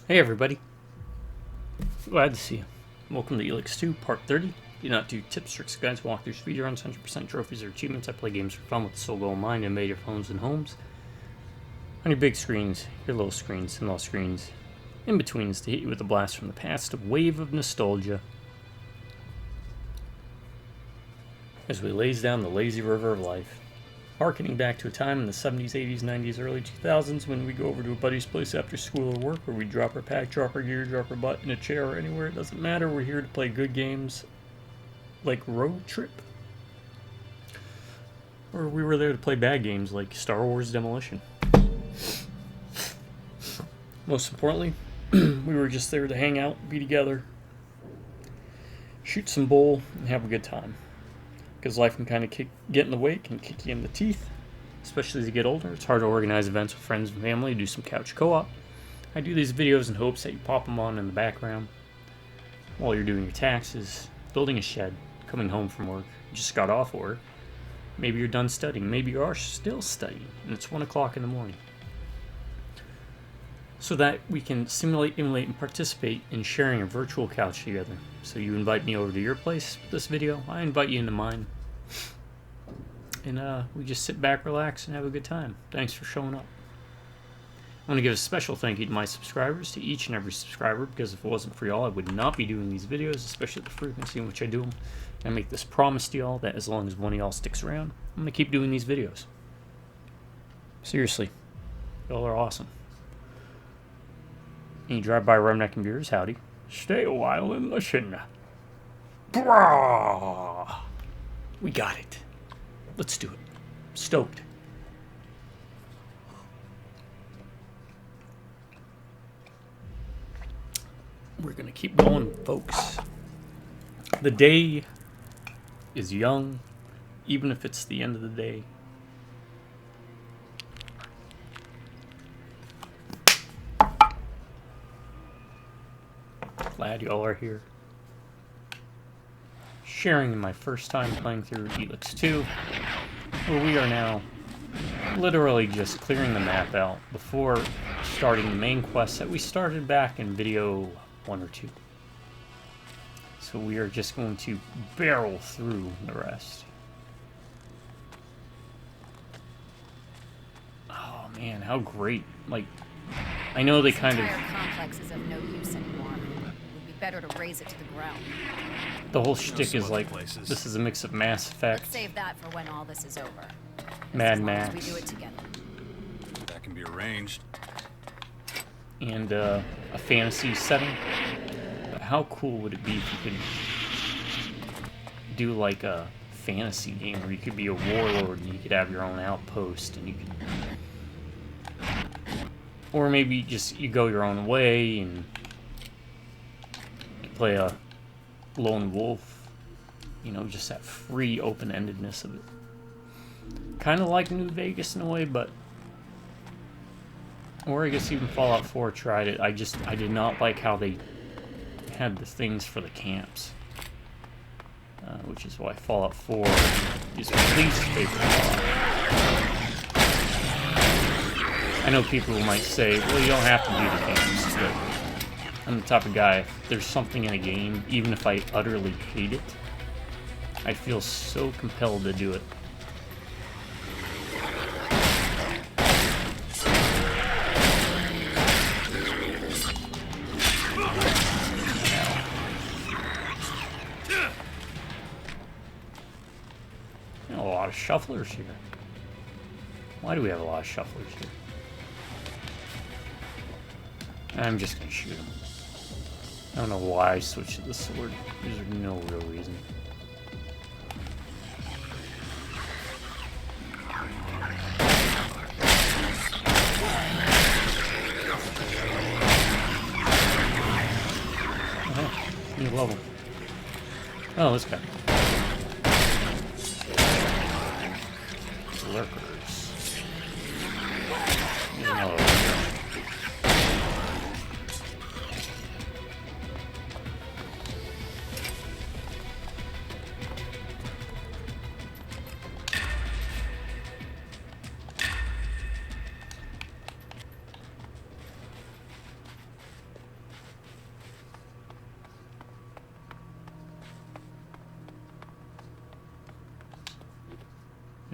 Hey everybody, glad to see you. Welcome to ELEX 2, Part 30. Do not do tips, tricks, guides, walkthroughs, speedruns, 100% trophies, or achievements. I play games for fun with the sole goal in mind to invade your phones and homes. On your big screens, your little screens, and little screens. In betweens to hit you with a blast from the past, a wave of nostalgia. As we laze down the lazy river of life. Harkening back to a time in the 70s, 80s, 90s, early 2000s when we go over to a buddy's place after school or work, where we drop our pack, drop our gear, drop our butt in a chair or anywhere. It doesn't matter. We're here to play good games like Road Trip. Or we were there to play bad games like Star Wars Demolition. Most importantly, we were just there to hang out, be together, shoot some bull, and have a good time. Because life can kind of get in the way, can kick you in the teeth, especially as you get older. It's hard to organize events with friends and family, do some couch co-op. I do these videos in hopes that you pop them on in the background while you're doing your taxes, building a shed, coming home from work, you just got off work. Maybe you're done studying, maybe you are still studying, and it's 1 o'clock in the morning. So that we can simulate, emulate, and participate in sharing a virtual couch together. So you invite me over to your place with this video, I invite you into mine. And we just sit back, relax, and have a good time. Thanks for showing up. I want to give a special thank you to my subscribers, to each and every subscriber, because if it wasn't for y'all, I would not be doing these videos, especially the frequency in which I do them. And I make this promise to y'all that as long as one of y'all sticks around, I'm going to keep doing these videos. Seriously, y'all are awesome. And you drive by Rumneck and Beers, howdy. Stay a while and listen. Brah! We got it. Let's do it. Stoked. We're gonna keep going, folks. The day is young, even if it's the end of the day. Glad y'all are here. Sharing my first time playing through ELEX 2, where we are now literally just clearing the map out before starting the main quest that we started back in video 1 or 2. So we are just going to barrel through the rest. Oh man, how great. Like, I know they kind of... complex is of no use anymore. It would be better to raze it to the ground. The whole shtick is like, this is a mix of Mass Effect. Let's save that for when all this is over. Mad as Max. We do it together. That can be arranged. And a fantasy setting. But how cool would it be if you could do like a fantasy game where you could be a warlord and you could have your own outpost and you could... Or maybe just you go your own way and you play a lone wolf, you know, just that free open-endedness of it. Kind of like New Vegas in a way, but... Or I guess even Fallout 4 tried it. I did not like how they had the things for the camps. Which is why Fallout 4 is my least favorite Fallout. I know people might say, well, you don't have to do the camps, but I'm the type of guy, if there's something in a game, even if I utterly hate it, I feel so compelled to do it. A lot of shufflers here. Why do we have a lot of shufflers here? I'm just gonna shoot him. I don't know why I switched to the sword. There's no real reason. Oh, new level. Oh, this guy. Lurkers. No.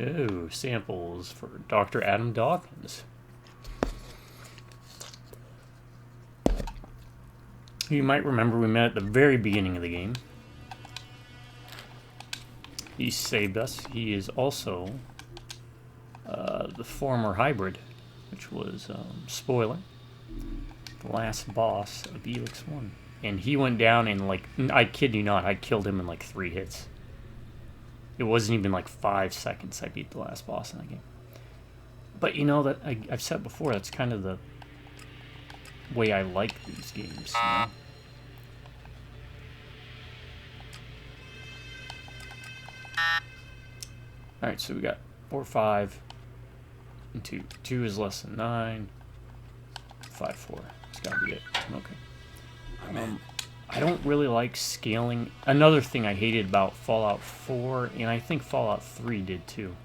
Oh, samples for Dr. Adam Dawkins. You might remember we met at the very beginning of the game. He saved us. He is also the former hybrid, which was, spoiler, the last boss of ELEX 1. And he went down in, like, I kid you not, I killed him in like 3 hits. It wasn't even like 5 seconds I beat the last boss in that game. But you know, that I've said before, that's kind of the way I like these games, you know? Alright, so we got 4, 5, and 2. 2 is less than 9. 5, 4. It's gotta be it. Okay. I don't really like scaling. Another thing I hated about Fallout 4, and I think Fallout 3 did too,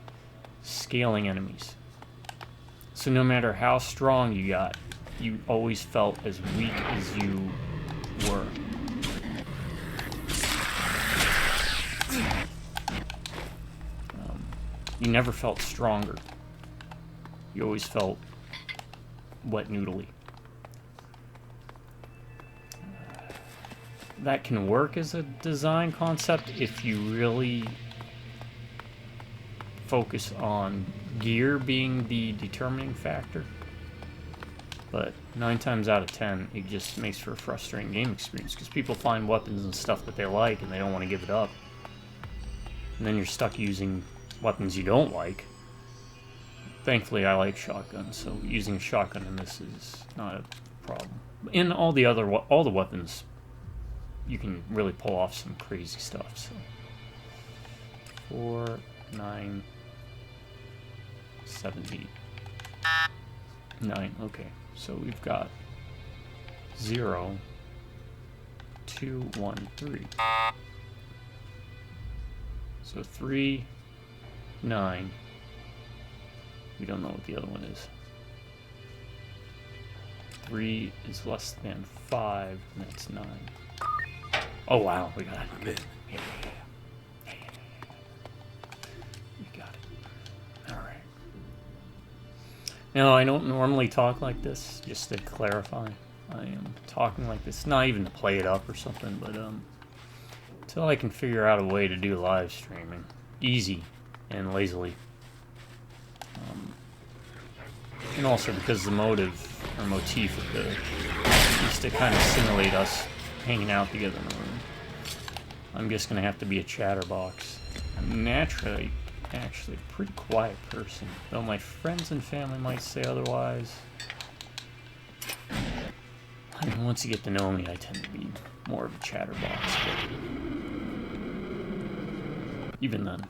scaling enemies. So no matter how strong you got, you always felt as weak as you were. You never felt stronger. You always felt wet noodly. That can work as a design concept if you really focus on gear being the determining factor. But 9 times out of 10, it just makes for a frustrating game experience because people find weapons and stuff that they like and they don't want to give it up. And then you're stuck using weapons you don't like. Thankfully, I like shotguns, so using a shotgun in this is not a problem. In all the weapons, you can really pull off some crazy stuff. So 4, 9, 7, 8, 9. Okay, so we've got 0, 2, 1, 3. So 3, 9. We don't know what the other one is. 3 is less than 5, and that's 9. Oh wow, we got it. Good. Yeah. We got it. Alright. Now, I don't normally talk like this, just to clarify. I am talking like this, not even to play it up or something, but until I can figure out a way to do live streaming. Easy and lazily. And also because the motive, or motif of the, is to kind of simulate us hanging out together in the room. I'm just going to have to be a chatterbox. I'm naturally, actually, a pretty quiet person, though my friends and family might say otherwise. I mean, once you get to know me, I tend to be more of a chatterbox, but even then.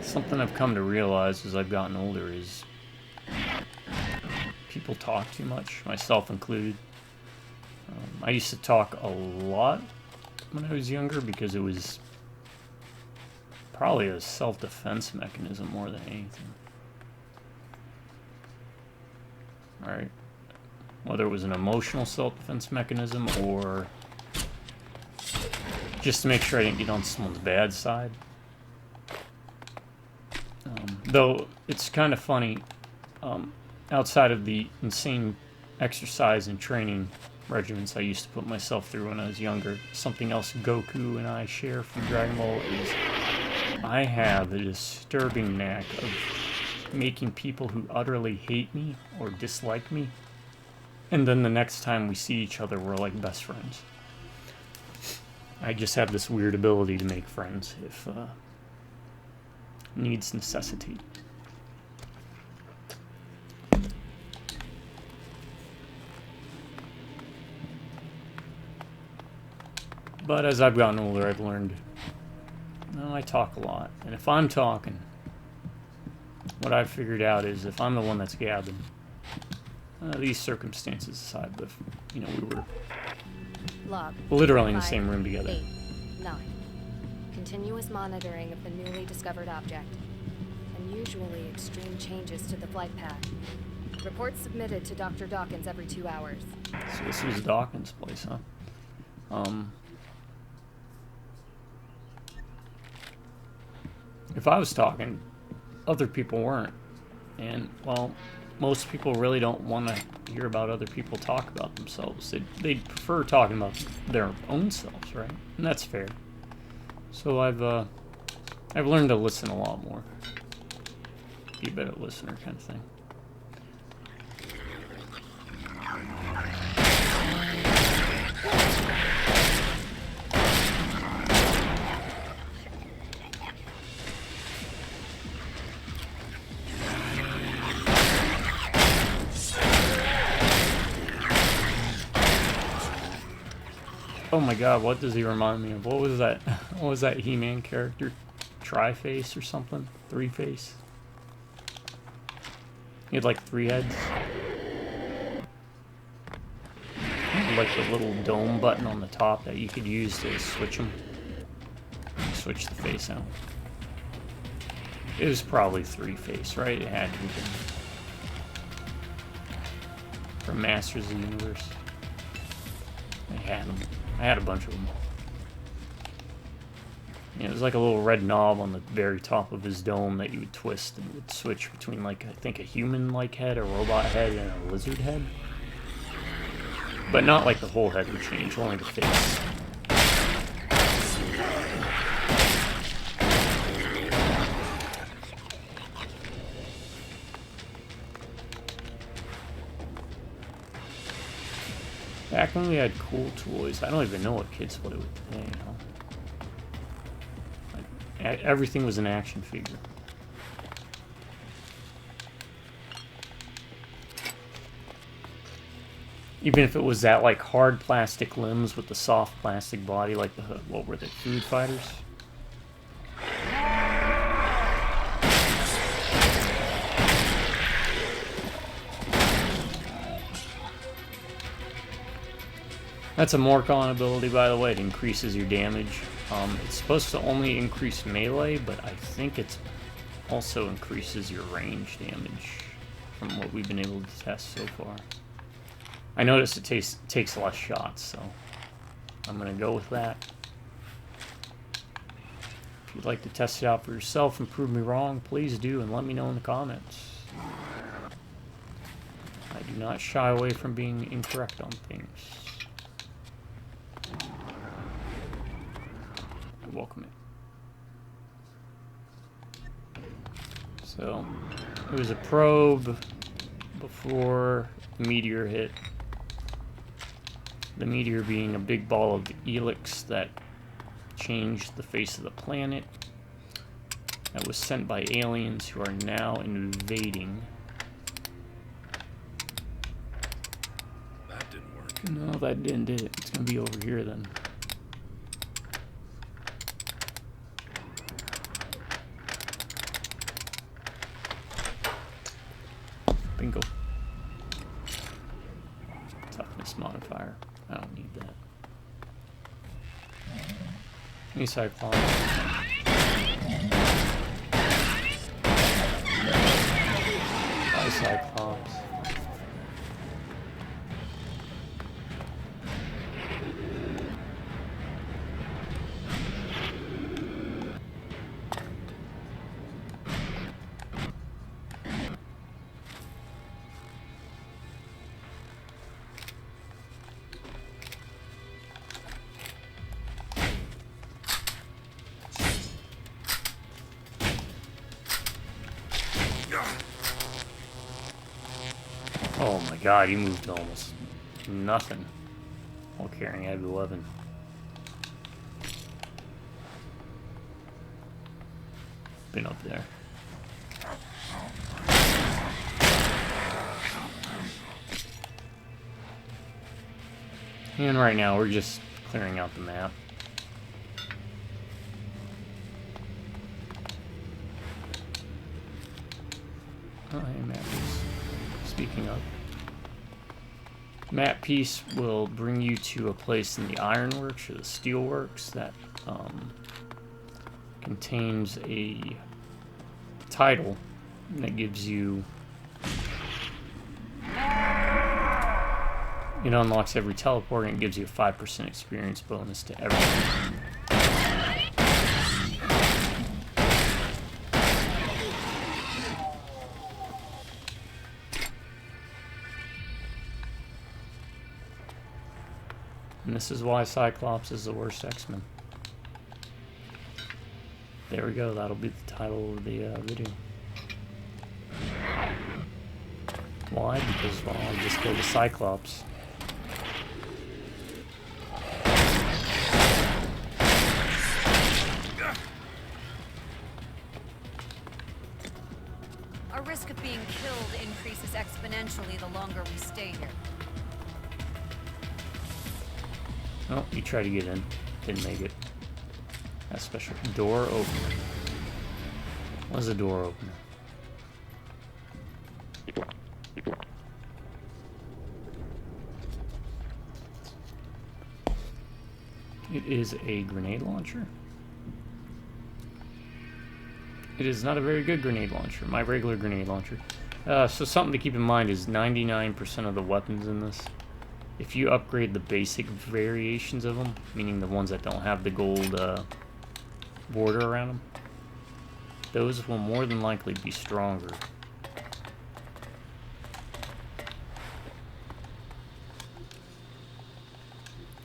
Something I've come to realize as I've gotten older is people talk too much, myself included. I used to talk a lot when I was younger because it was probably a self-defense mechanism more than anything. Alright. Whether it was an emotional self-defense mechanism or just to make sure I didn't get on someone's bad side. Though it's kind of funny, outside of the insane exercise and training regimens I used to put myself through when I was younger, something else Goku and I share from Dragon Ball is I have a disturbing knack of making people who utterly hate me or dislike me, and then the next time we see each other, we're like best friends. I just have this weird ability to make friends if needs necessitate. But as I've gotten older, I've learned, no, I talk a lot. And if I'm talking, what I've figured out is if I'm the one that's gabbing, these circumstances aside, but you know, we were literally in the same room together. 8, 9. Continuous monitoring of the newly discovered object. Unusually extreme changes to the flight path. Reports submitted to Dr. Dawkins every 2 hours. So this was Dawkins' place, huh? If I was talking, other people weren't. And, well, most people really don't want to hear about other people talk about themselves. They'd prefer talking about their own selves, right? And that's fair. So I've learned to listen a lot more. Be a better listener kind of thing. Oh my god, what does he remind me of? What was that? What was that He-Man character? Tri-Face or something? Three-Face? He had like 3 heads. Like the little dome button on the top that you could use to switch them. Switch the face out. It was probably 3-Face, right? It had to be from Masters of the Universe. I had them. I had a bunch of them. Yeah, it was like a little red knob on the very top of his dome that you would twist and would switch between, like, I think a human-like head, a robot head, and a lizard head. But not like the whole head would change, only the face. Back when we had cool toys, I don't even know what kids play with today, you know? Like, everything was an action figure. Even if it was that, like, hard plastic limbs with the soft plastic body, like the, what were they, Food Fighters? That's a Morcon ability, by the way. It increases your damage. It's supposed to only increase melee, but I think it also increases your range damage from what we've been able to test so far. I noticed it takes less shots, so I'm going to go with that. If you'd like to test it out for yourself and prove me wrong, please do, and let me know in the comments. I do not shy away from being incorrect on things. I welcome it. So, it was a probe before the meteor hit. The meteor being a big ball of ELEX that changed the face of the planet. That was sent by aliens who are now invading. That didn't work. No, that didn't do it. It's going to be over here then. Bingo. Toughness modifier. I don't need that. Any Cyclops. Bye, Cyclops. Oh my god, he moved almost nothing while carrying Ed 11. Been up there. And right now we're just clearing out the map. Oh, hey, map piece. Speaking of, map piece will bring you to a place in the ironworks or the steelworks that contains a title that gives you It unlocks every teleport and it gives you a 5% experience bonus to everything. And this is why Cyclops is the worst X-Men. There we go, that'll be the title of the video. Why? Because, well, I just killed a Cyclops. Our risk of being killed increases exponentially the longer we stay here. Oh, you tried to get in. Didn't make it. That's special. Door opener. What is a door opener? It is a grenade launcher. It is not a very good grenade launcher. My regular grenade launcher. So something to keep in mind is 99% of the weapons in this, if you upgrade the basic variations of them, meaning the ones that don't have the gold border around them, those will more than likely be stronger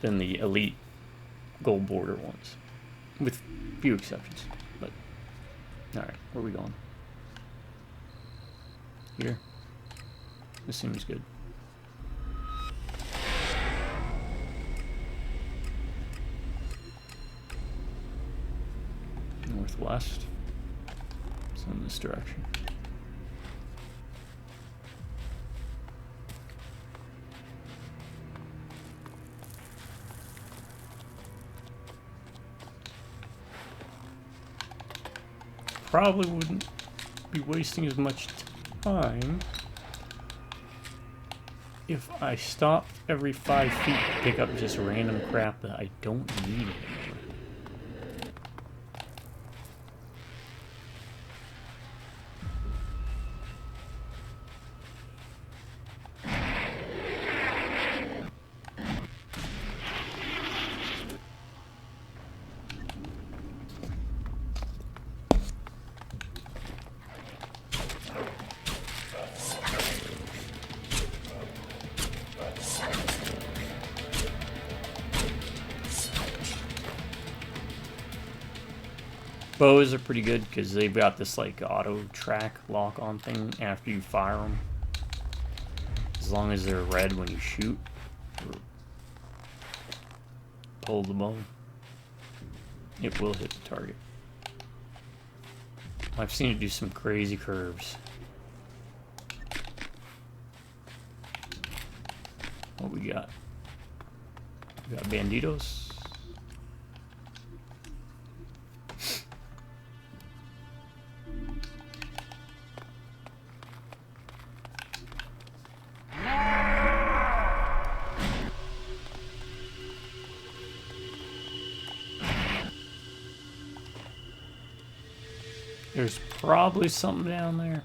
than the elite gold border ones, with few exceptions. But alright, where are we going? Here? This seems good. Northwest. So in this direction. Probably wouldn't be wasting as much time if I stopped every 5 feet to pick up just random crap that I don't need anymore. Bows are pretty good because they've got this like auto track lock on thing after you fire them. As long as they're red when you shoot or pull the bow, it will hit the target. I've seen it do some crazy curves. What we got? We got banditos. There's probably something down there.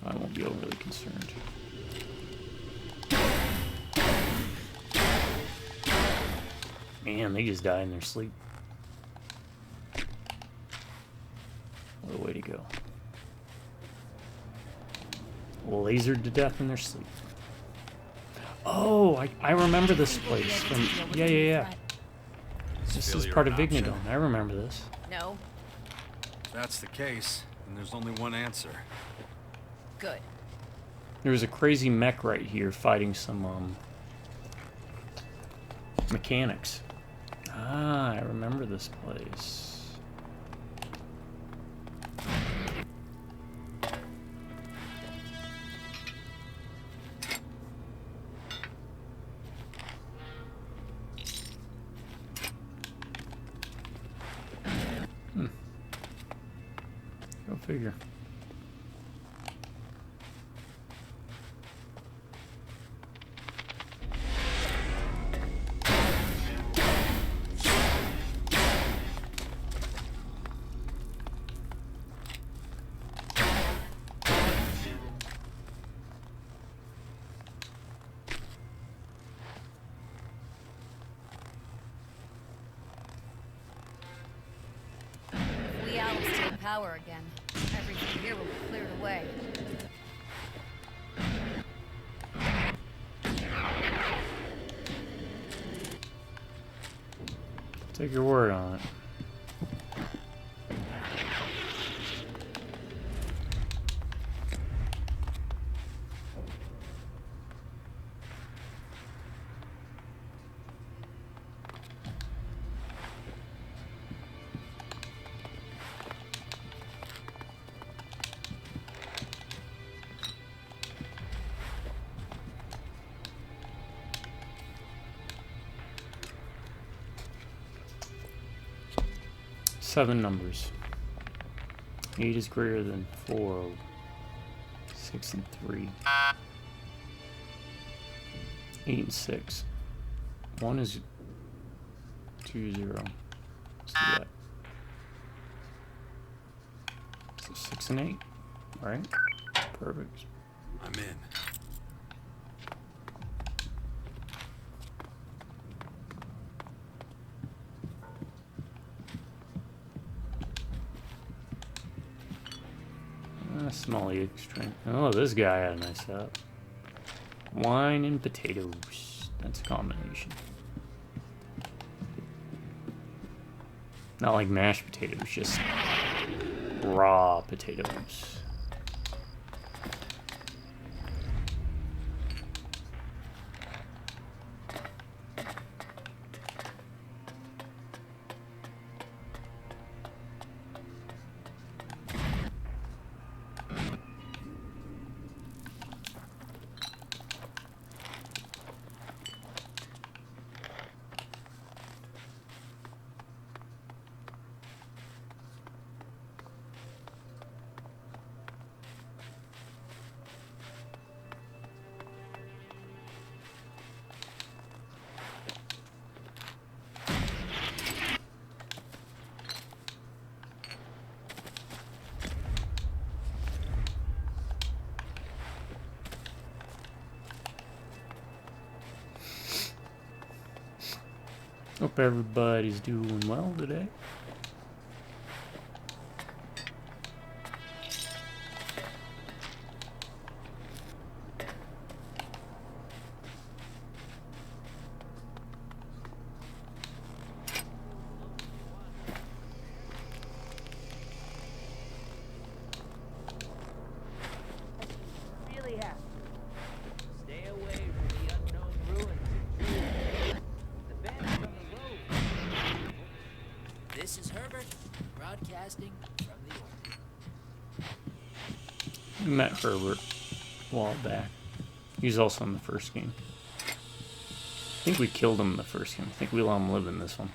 I won't be overly concerned. Man, they just die in their sleep. What a way to go. Lasered to death in their sleep. Oh, I remember this place from... Yeah. This is part of Vignadon. I remember this. No? If that's the case, then there's only one answer. Good. There was a crazy mech right here fighting some mechanics. Ah, I remember this place. Go figure. power again. Everything here will be cleared away. Take your word on it. Seven numbers. 8 is greater than 4. 6 and 3. 8 and 6. 1 is 2, 0. Let's do that. So 6 and 8. Alright. Perfect. I'm in. Small extra. Oh, this guy had a nice setup. Wine and potatoes. That's a combination. Not like mashed potatoes, just raw potatoes. Hope everybody's doing well today. Really happy. Stay away from the unknown ruins. The band's on the road. This is Herbert, broadcasting from the orbit. We met Herbert a while back. He was also in the first game. I think we killed him in the first game. I think we let him live in this one.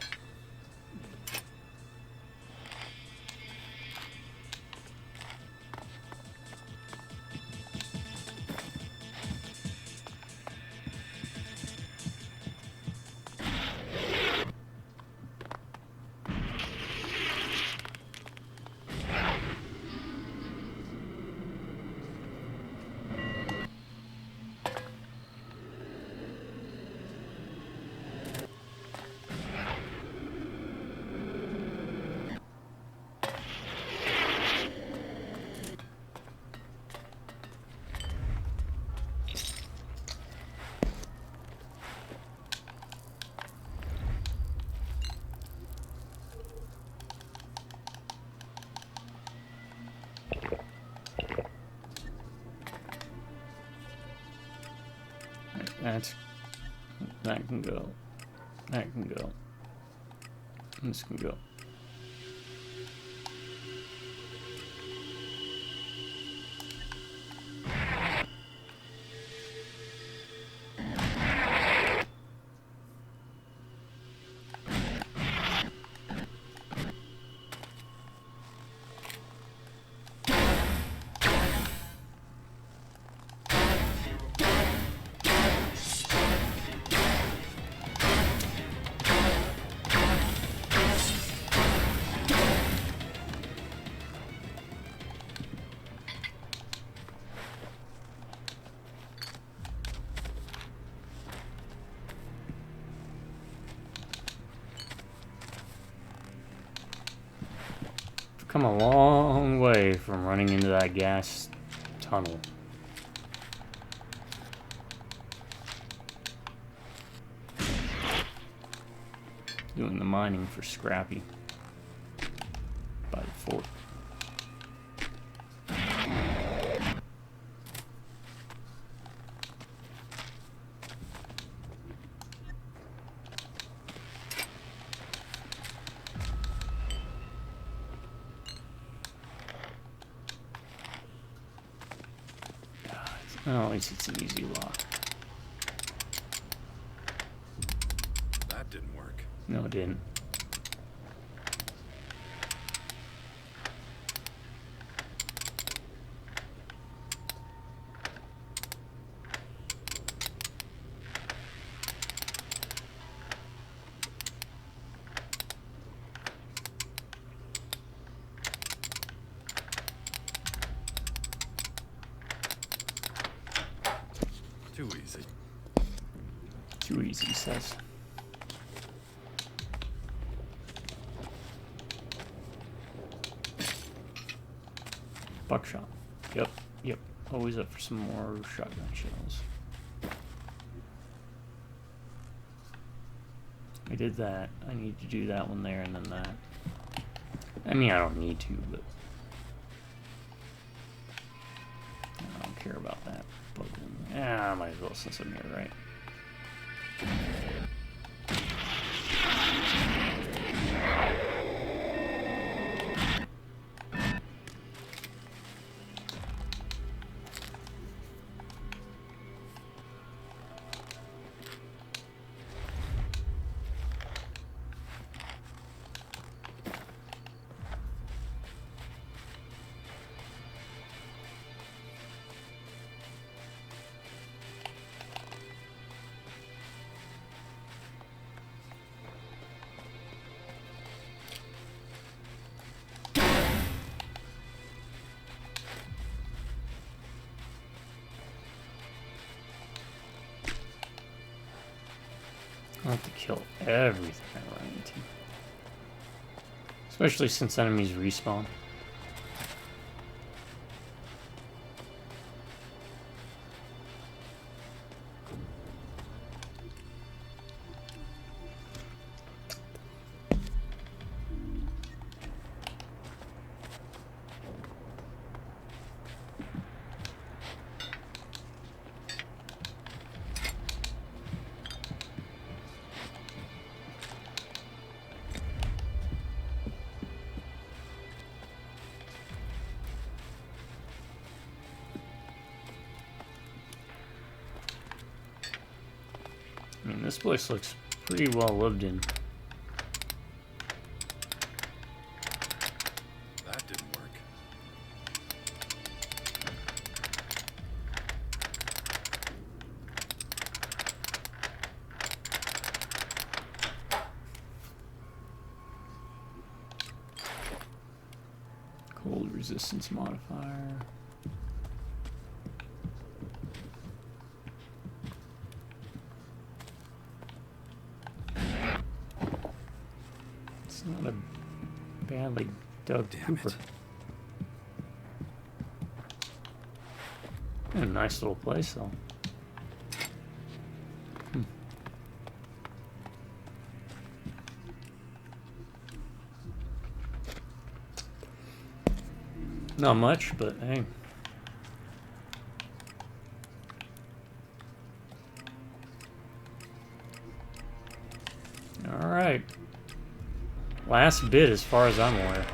That can go. That can go. This can go. come a long way from running into that gas tunnel. Doing the mining for Scrappy by the fort. Oh, at least it's an easy lock. That didn't work. No, it didn't. Too easy. Too easy, he says. Buckshot. Yep, yep. Always up for some more shotgun shells. I did that. I need to do that one there and then that. I mean, I don't need to, but I don't care about that. But yeah, I might as well since I'm here, right? I'll have to kill everything I run into. Especially since enemies respawn. I mean, this place looks pretty well lived in. That didn't work. Cold resistance modifier. It's not a badly dug Damn pooper. it. A nice little place, though. Not much, but hey. Alright. Last bit as far as I'm aware.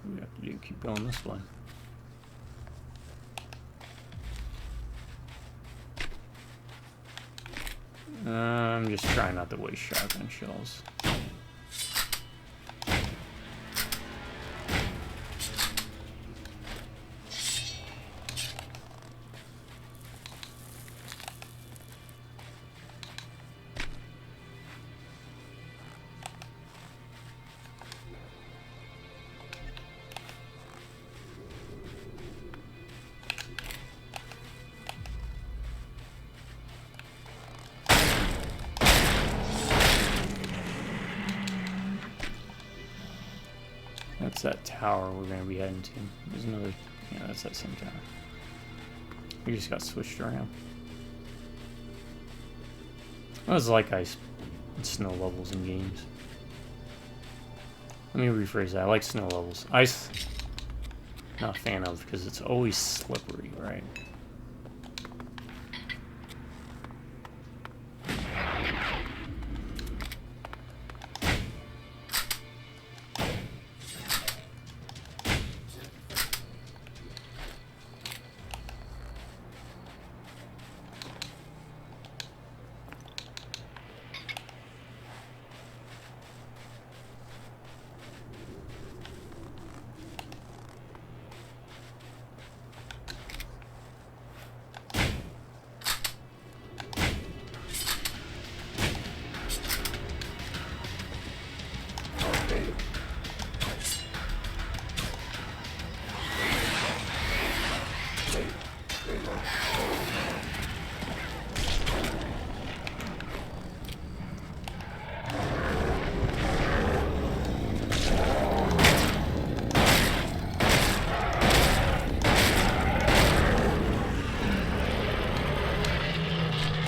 We have to do keep going this way. just try not to waste shotgun shells. That's that tower we're going to be heading to. There's another... Yeah, that's that same tower. We just got switched around. I was like ice and snow levels in games. Let me rephrase that. I like snow levels. Ice, not a fan of because it's always slippery, right?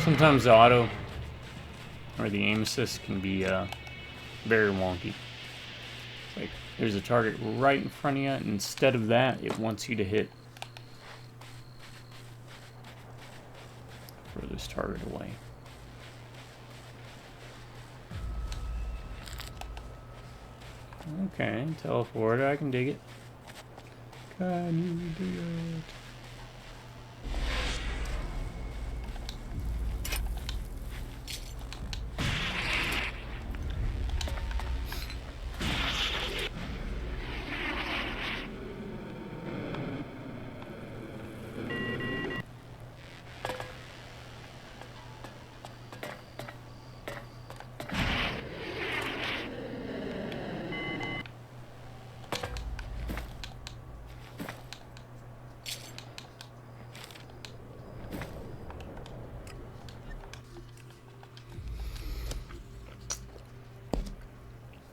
Sometimes the auto or the aim assist can be very wonky. Like there's a target right in front of you, and instead of that, it wants you to hit furthest target away. Okay, teleport. I can dig it. Can you dig it?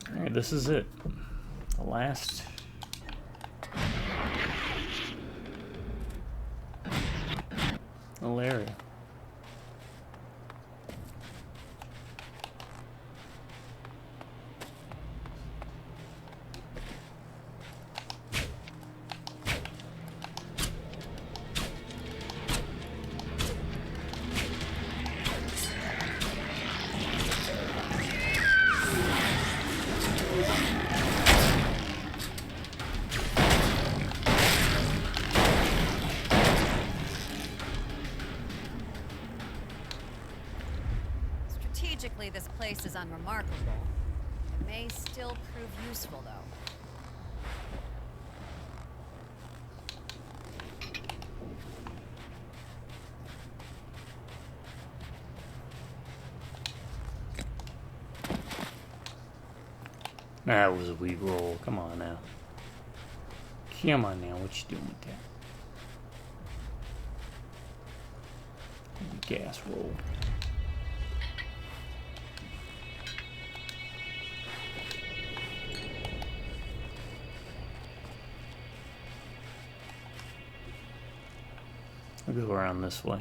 Alright, this is it. The last little area. Strategically, this place is unremarkable. It may still prove useful, though. That was a wee roll. Come on now. Come on now. What you doing with that? Gas roll. I'll go around this way.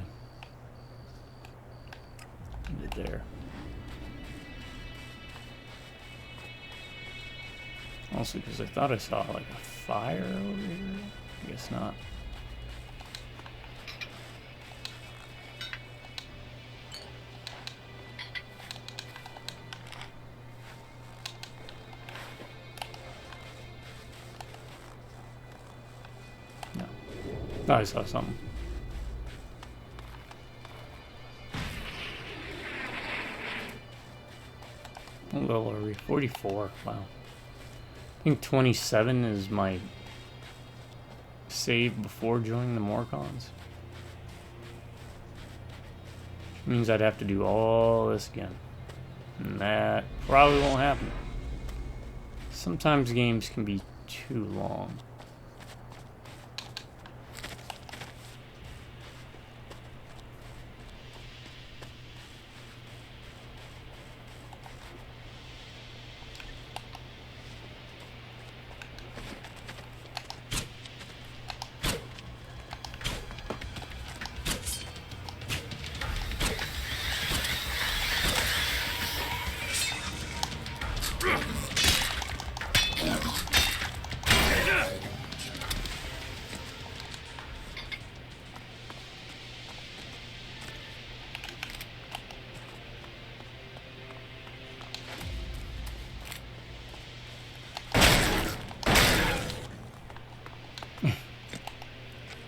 Into there. Also, because I thought I saw like a fire over here. I guess not. No. Thought I saw something. What level are we? 44. Wow. I think 27 is my save before joining the Morcons. Which means I'd have to do all this again. And that probably won't happen. Sometimes games can be too long.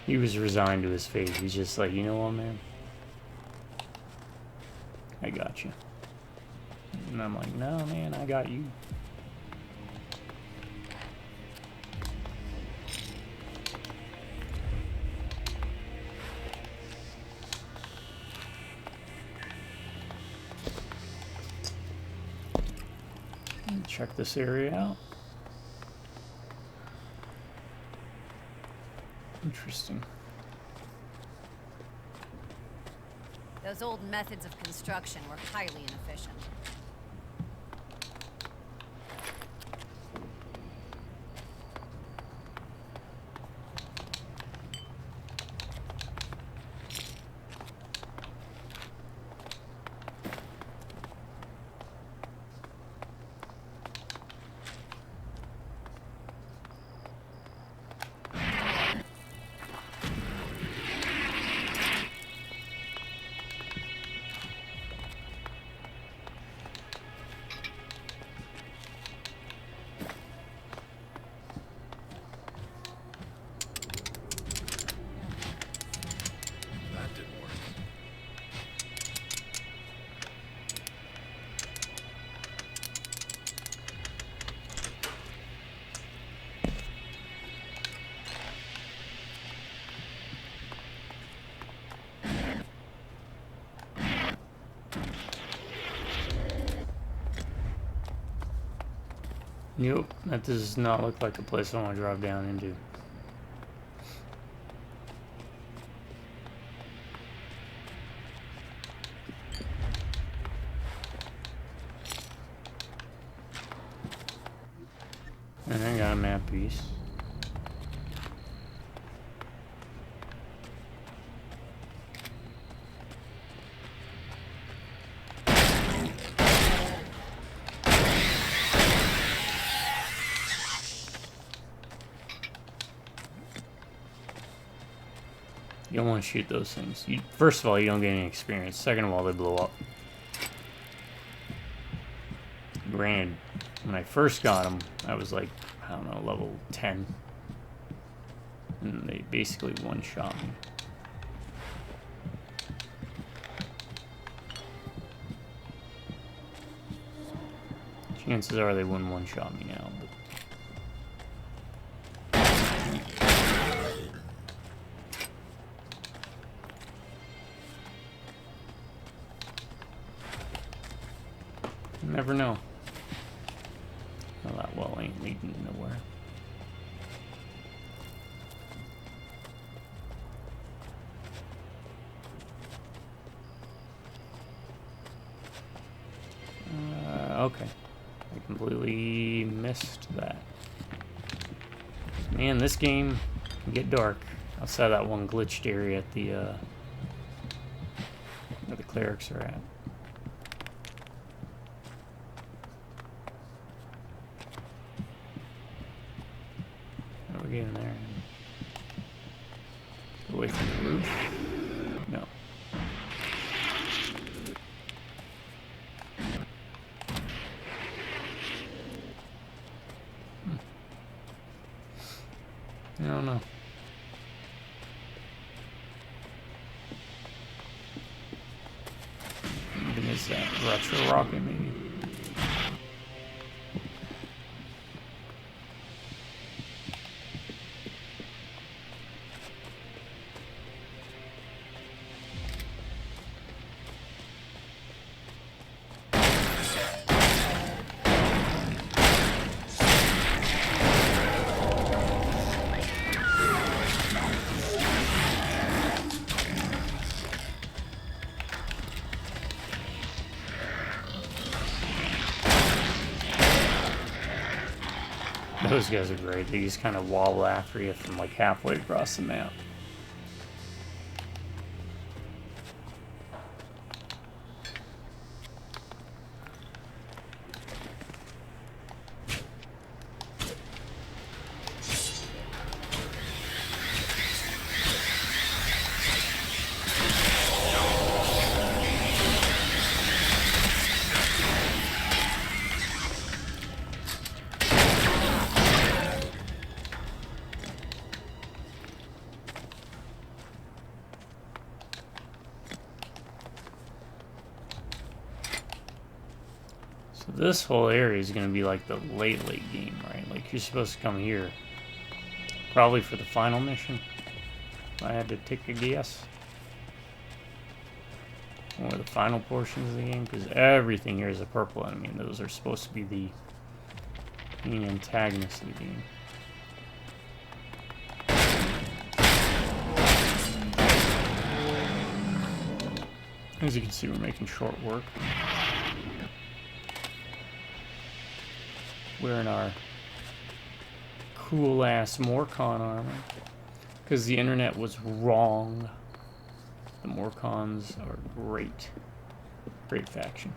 He was resigned to his fate. He's just like, you know what, man? I got you. And I'm like, no, man, I got you. Check this area out. Interesting. Those old methods of construction were highly inefficient. That didn't work. Nope, that does not look like a place I want to drive down into. And I got a map piece. You don't want to shoot those things. First of all, you don't get any experience. Second of all, they blow up. Granted, when I first got them, I was like, I don't know, level 10. And they basically one-shot me. Chances are they wouldn't one-shot me now, but... Never know. Well, that well ain't leading nowhere. Okay. I completely missed that. Man, this game can get dark. Outside that one glitched area at the, where the clerics are at. How do we get in there? Go away from the roof? No. I don't know. Even is that retro rocket maybe? Those guys are great. They just kind of wobble after you from like halfway across the map. This whole area is going to be like the late game, right? Like you're supposed to come here probably for the final mission, if I had to take a guess, or the final portions of the game, because everything here is a purple enemy, and those are supposed to be the main antagonists of the game. As you can see, we're making short work. Wearing our cool ass Morcon armor because the internet was wrong. The Morcons are great faction.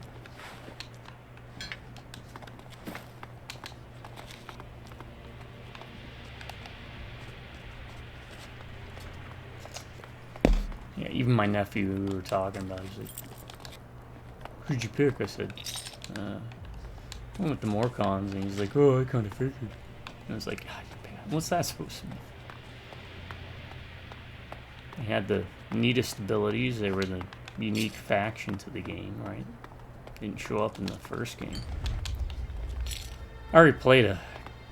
Yeah, even my nephew, who we were talking about, he's like, "Who'd you pick?" I said, "Went with the Morcons," and he's like, "Oh, I kind of figured." And I was like, "God, what's that supposed to mean?" They had the neatest abilities. They were the unique faction to the game, right? Didn't show up in the first game. I already played a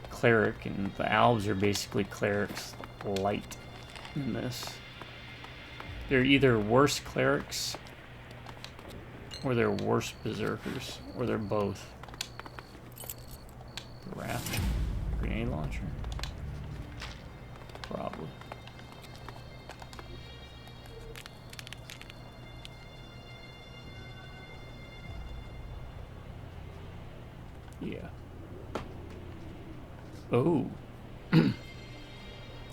cleric, and the Alves are basically clerics light in this. They're either worse clerics, or they're worse berserkers, or they're both. Raft, grenade launcher, probably. Yeah. Oh. No,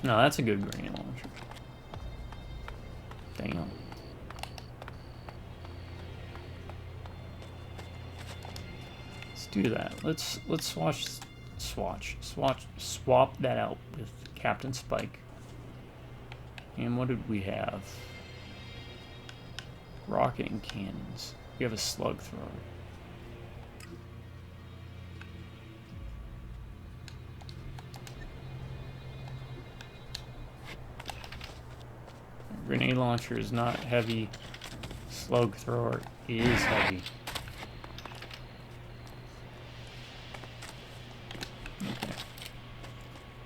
that's a good grenade launcher. Damn. Let's do that. Let's swap that out with Captain Spike. And what did we have? Rocketing cannons. We have a slug thrower. Grenade launcher is not heavy. Slug thrower is heavy. Okay.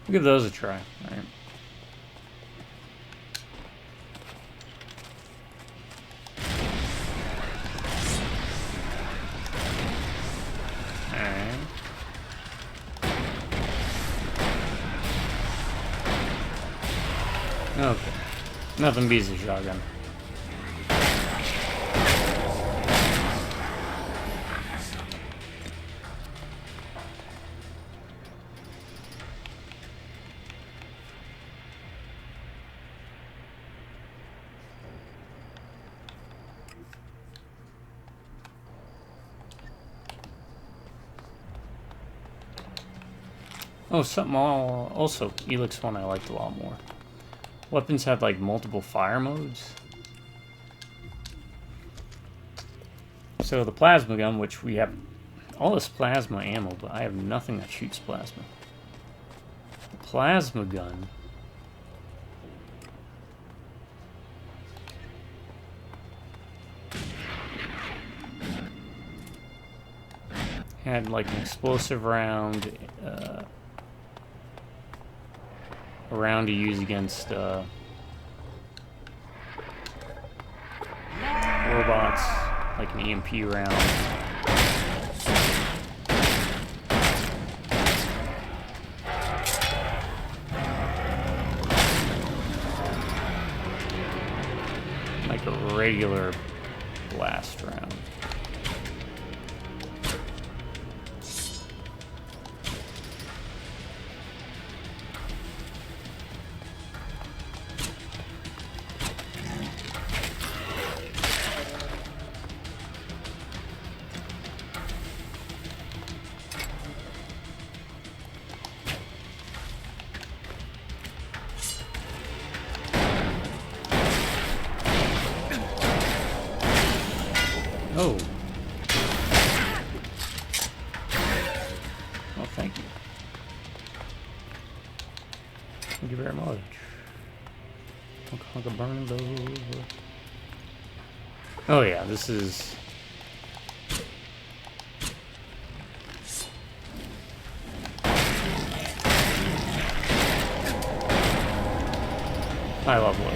We'll give those a try. Alright. Okay. Nothing beats a shotgun. Oh, something also ELEX 1 I liked a lot more. Weapons have like multiple fire modes. So the plasma gun, which we have all this plasma ammo, but I have nothing that shoots plasma. The plasma gun had like an explosive round, a round to use against robots, like an EMP round. Like a regular blast round. Oh. Well, thank you. Thank you very much. Oh yeah, this is... I love Larry.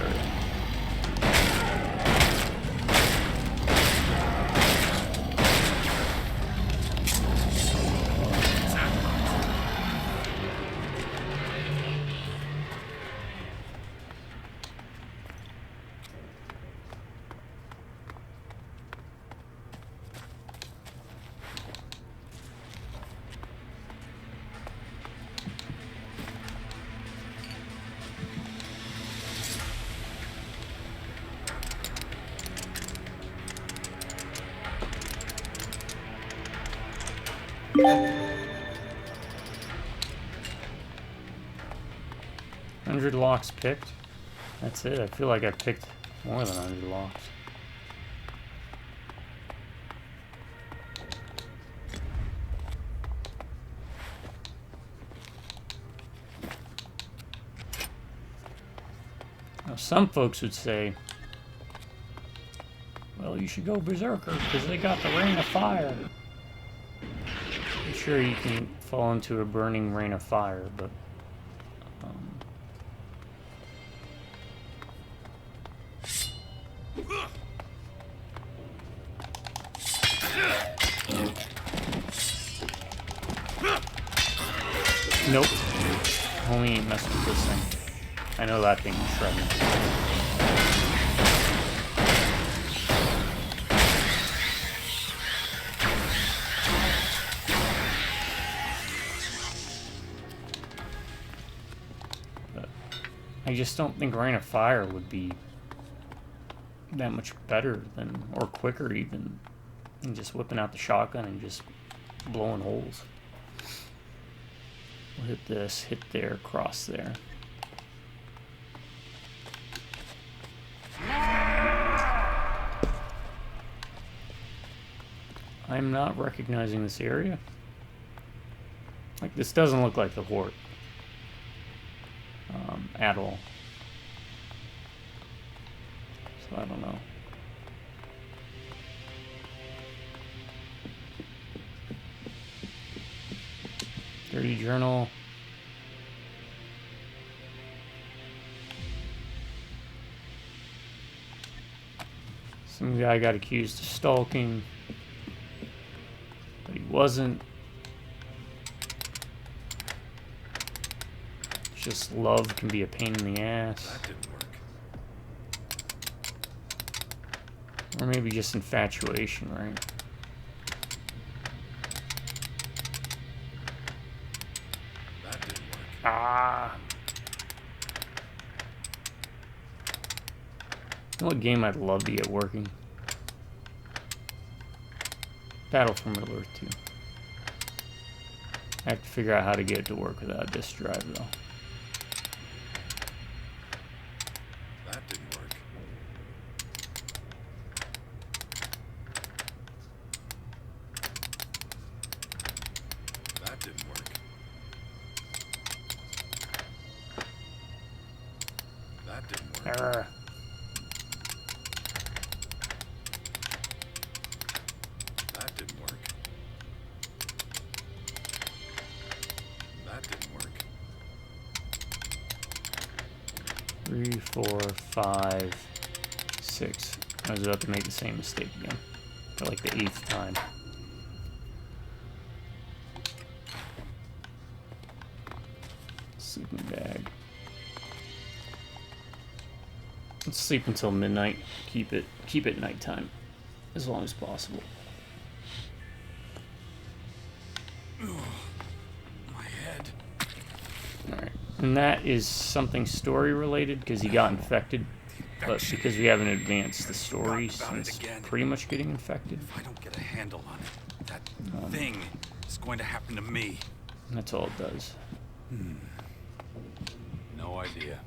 $100 locks picked. That's it. I feel like I picked more than 100 locks. Now, some folks would say, well, you should go berserker because they got the Rain of Fire. I'm sure you can fall into a burning rain of fire, but nope. Homie ain't messing with this thing. I know that thing is shredding. But I just don't think Rain of Fire would be that much better than, or quicker even, than just whipping out the shotgun and just blowing holes. We'll hit this, hit there, cross there. I'm not recognizing this area. Like, this doesn't look like the Horde at all. So I don't know. Dirty journal. Some guy got accused of stalking, but he wasn't. Just love can be a pain in the ass. That didn't work. Or maybe just infatuation, right? That didn't work. Ah. You know what game I'd love to get working? Battle for Middle Earth 2. I have to figure out how to get it to work without a disk drive, though. That didn't work. That didn't work. That didn't work. Err. That didn't work. That didn't work. 3, 4, 5, 6. I was about to make the same mistake again. For like the 8th time. Sleeping bag. Let's sleep until midnight. Keep it nighttime as long as possible. My head. Alright. And that is something story related because he got infected. But because we haven't advanced the story, he's pretty much getting infected. If I don't get a handle on it, that thing is going to happen to me. And that's all it does. No idea.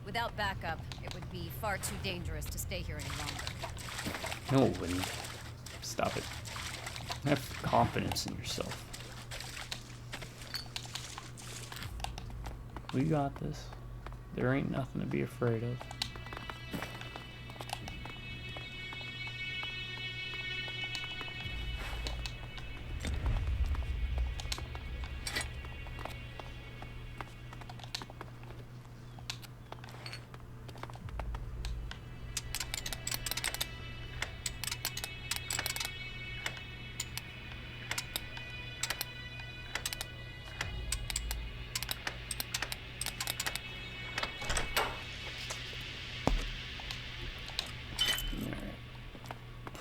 Without backup, it would be far too dangerous to stay here any longer. No, and stop it. Have confidence in yourself. We got this. There ain't nothing to be afraid of.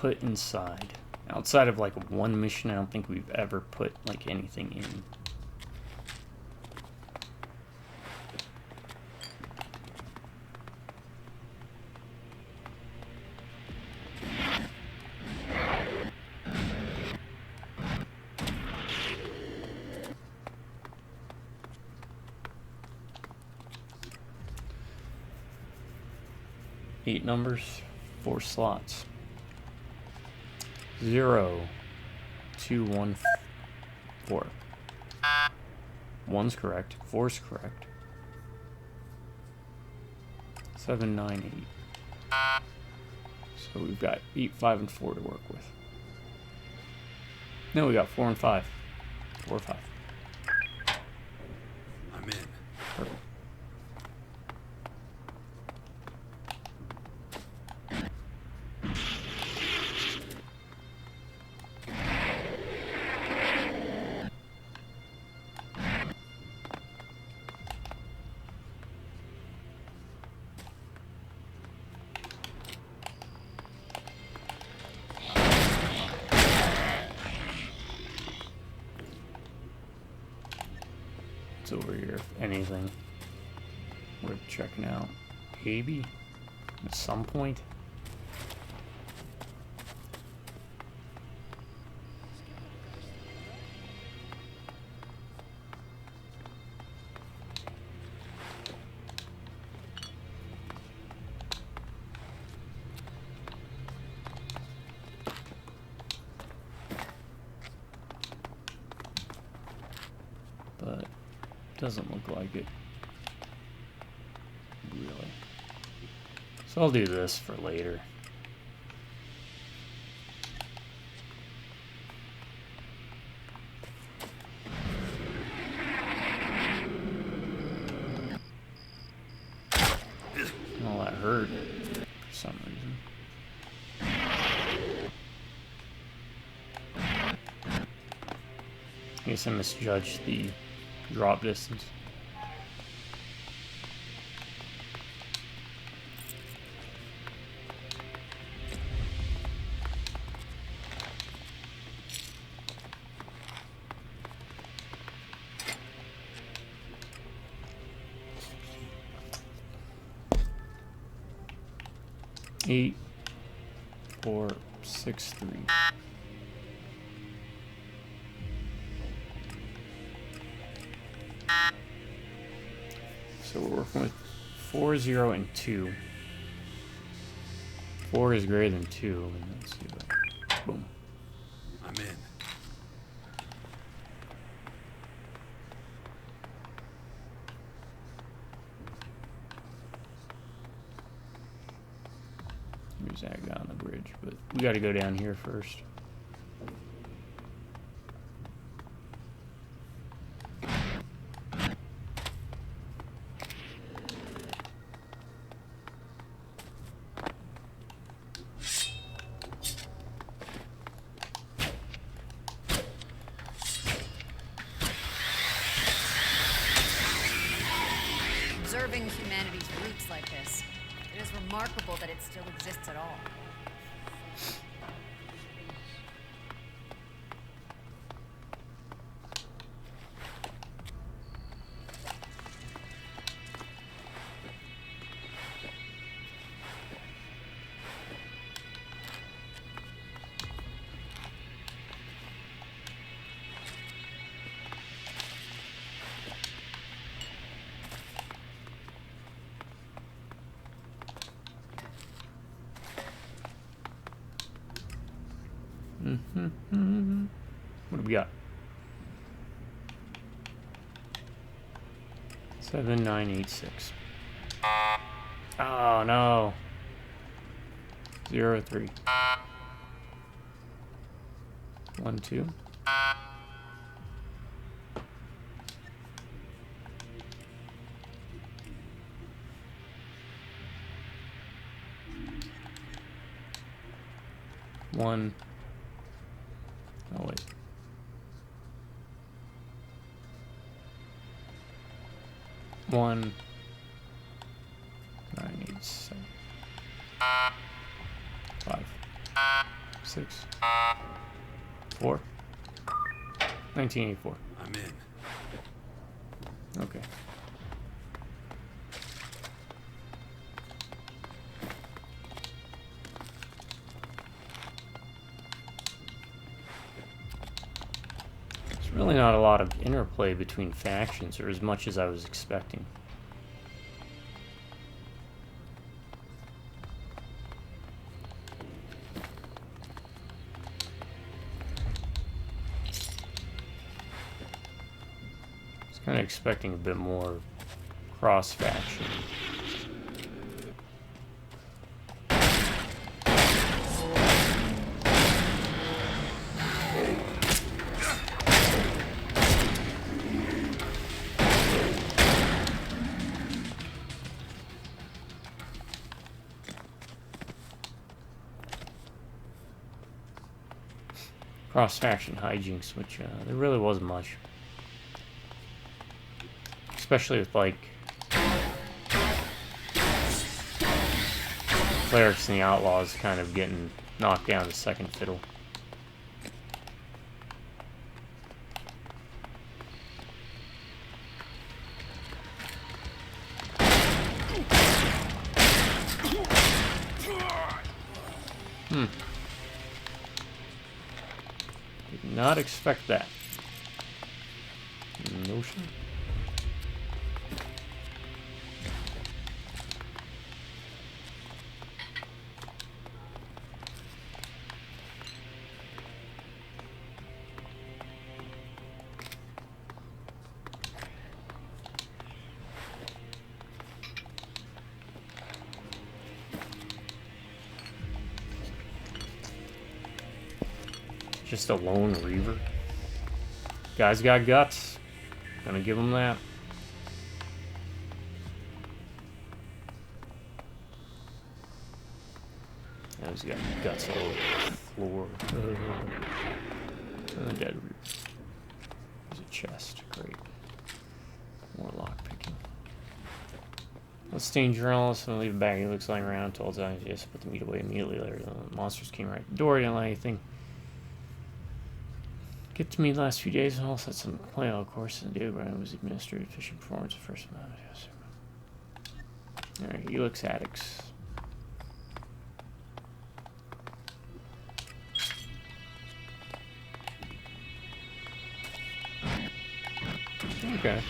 Put inside. Outside of like one mission, I don't think we've ever put like anything in. Eight numbers, 4 slots. 0, 2, 1, 4. 1's correct. 4's correct. 7, 9, 8. So we've got 8, 5, and 4 to work with. No, we got 4 and 5. 4, 5. I'm in. Perfect. Over here, if anything worth checking out. Maybe at some point. But doesn't look like it, really. So I'll do this for later. Well, that hurt for some reason. I guess I misjudged the drop distance. Eight, 4, 6, 3. So we're working with 4, 0, and 2. 4 is greater than 2. And let's see that. Boom. I'm in. Here's that guy on the bridge, but we got to go down here first. Observing humanity's roots like this, it is remarkable that it still exists at all. What do we got? 7986. Oh no. 03. 12. One. Oh wait. One. 987. 5. 6. 4. 1984. I'm in. Okay. There's really not a lot of interplay between factions, or as much as I was expecting. Kind of expecting a bit more cross-faction. Cross-faction hijinks, which there really wasn't much. Especially with, like, clerics and the outlaws kind of getting knocked down to second fiddle. Did not expect that. Notion. Just a lone reaver. Guy's got guts. Gonna give him that. Now he's got guts all over the floor. Dead reaver. There's a chest. Great. More lockpicking. Let's stain journalists and leave it back. He looks lying around. Told us yes, put the meat away immediately later. The monsters came right at the door. He didn't let anything get to me the last few days, and also had some play-all courses to do, but I was administrative fishing performance the first month. Alright, ELEX addicts. Okay.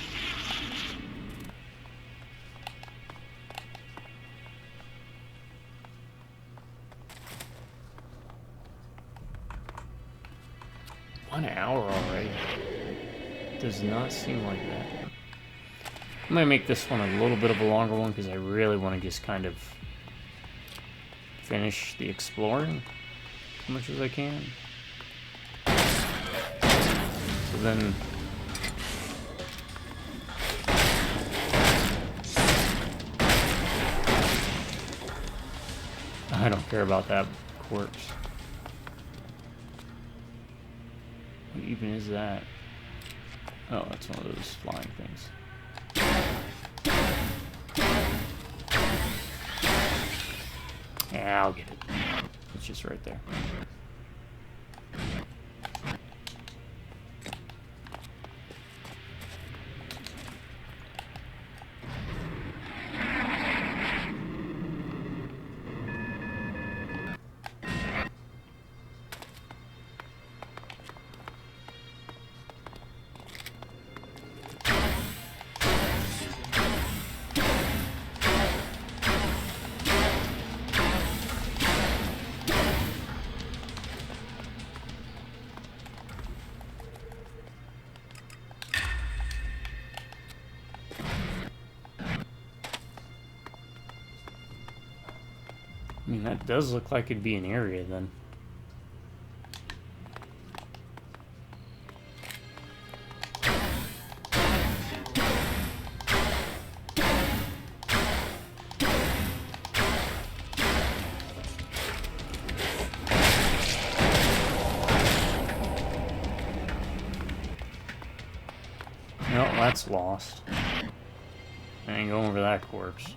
An hour already. Does not seem like that. I'm gonna make this one a little bit of a longer one because I really want to just kind of finish the exploring as much as I can. So then I don't care about that corpse. What even is that? Oh, that's one of those flying things. Yeah, I'll get it. It's just right there. I mean, that does look like it'd be an area then. No, that's lost. I ain't going over that corpse.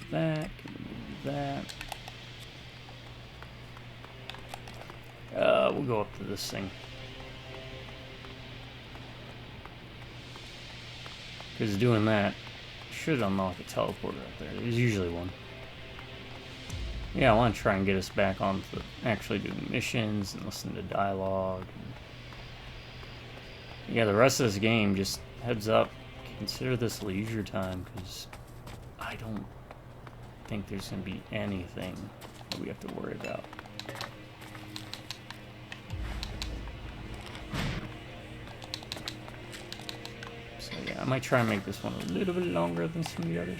That, that. We'll go up to this thing. Because doing that should unlock a teleporter up there. There's usually one. Yeah, I want to try and get us back on to actually doing missions and listen to dialogue. Yeah, the rest of this game, just heads up, consider this leisure time, because I don't think there's going to be anything that we have to worry about. So yeah, I might try and make this one a little bit longer than some of the others.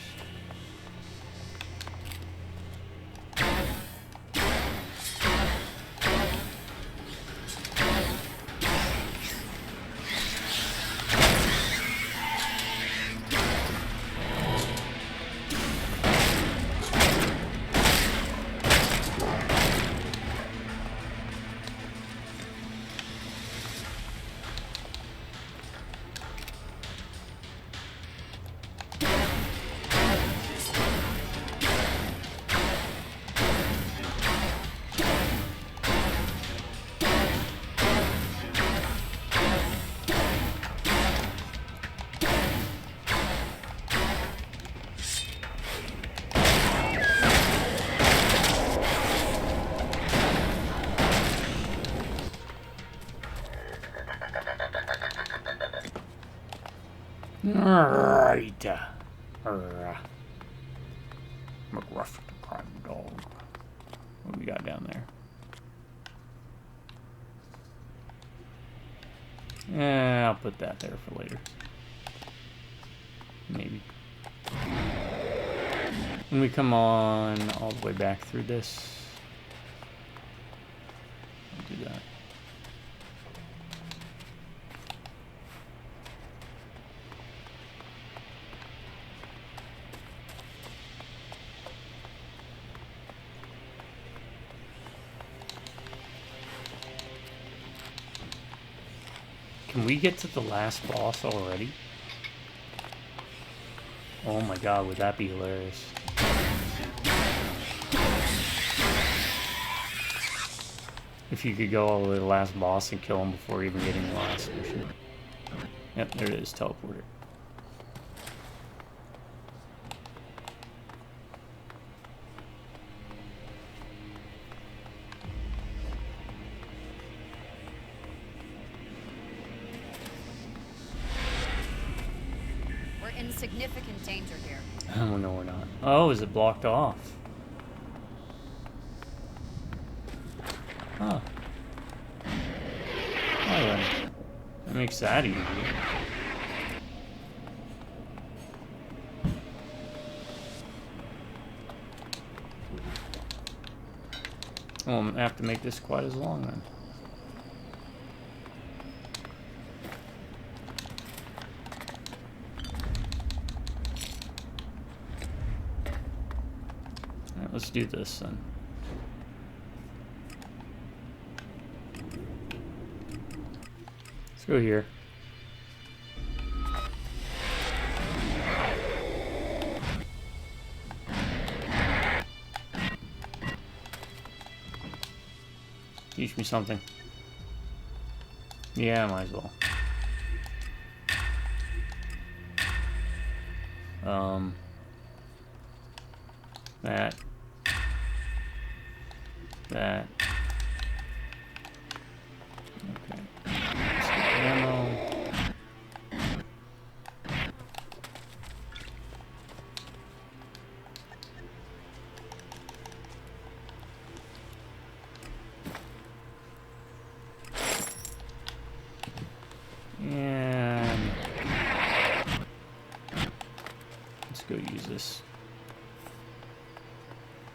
Alright. McRuff the crime dog. What do we got down there? Yeah, I'll put that there for later. Maybe. When we come on all the way back through this, I'll do that. Can we get to the last boss already? Oh my god, would that be hilarious. If you could go all the way to the last boss and kill him before even getting the last mission. Yep, there it is, teleporter. In significant danger here. Oh, no, we're not. Oh, is it blocked off? Huh. Oh, then. That makes that easy. Well, I'm gonna have to make this quite as long then. Let's do this then. Let's go here. Teach me something. Yeah, might as well. That. That. Okay. Let's get ammo. And let's go use this.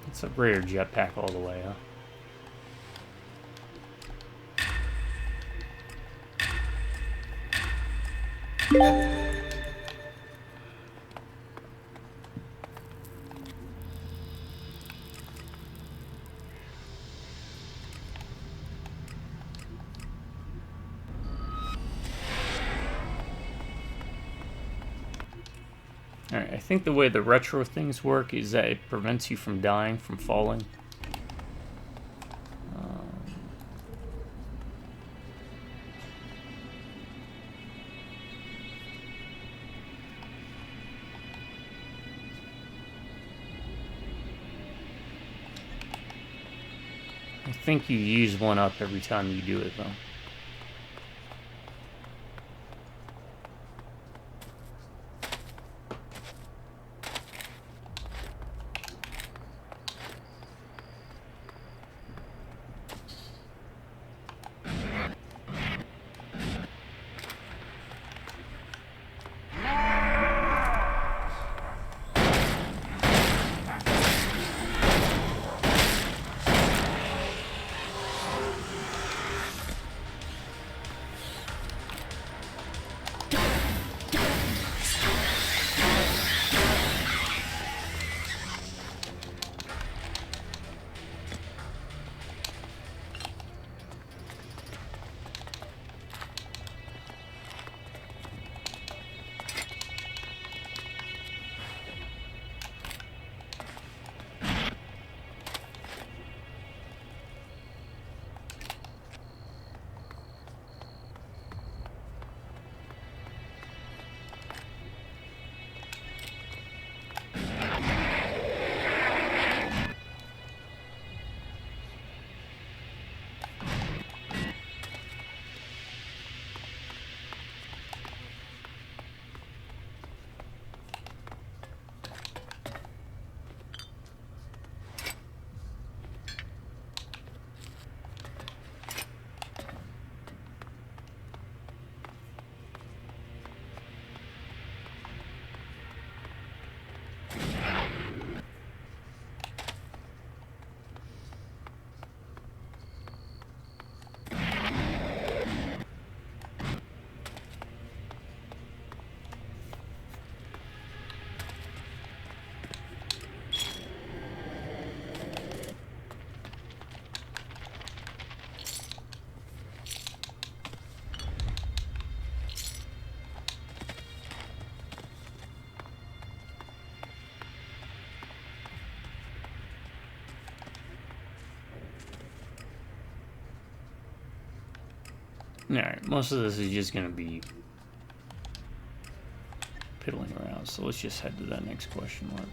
Let's upgrade our jetpack all the way, huh? Alright, I think the way the retro things work is that it prevents you from dying from falling. I think you use one up every time you do it, though. Alright, most of this is just going to be piddling around, so let's just head to that next question mark.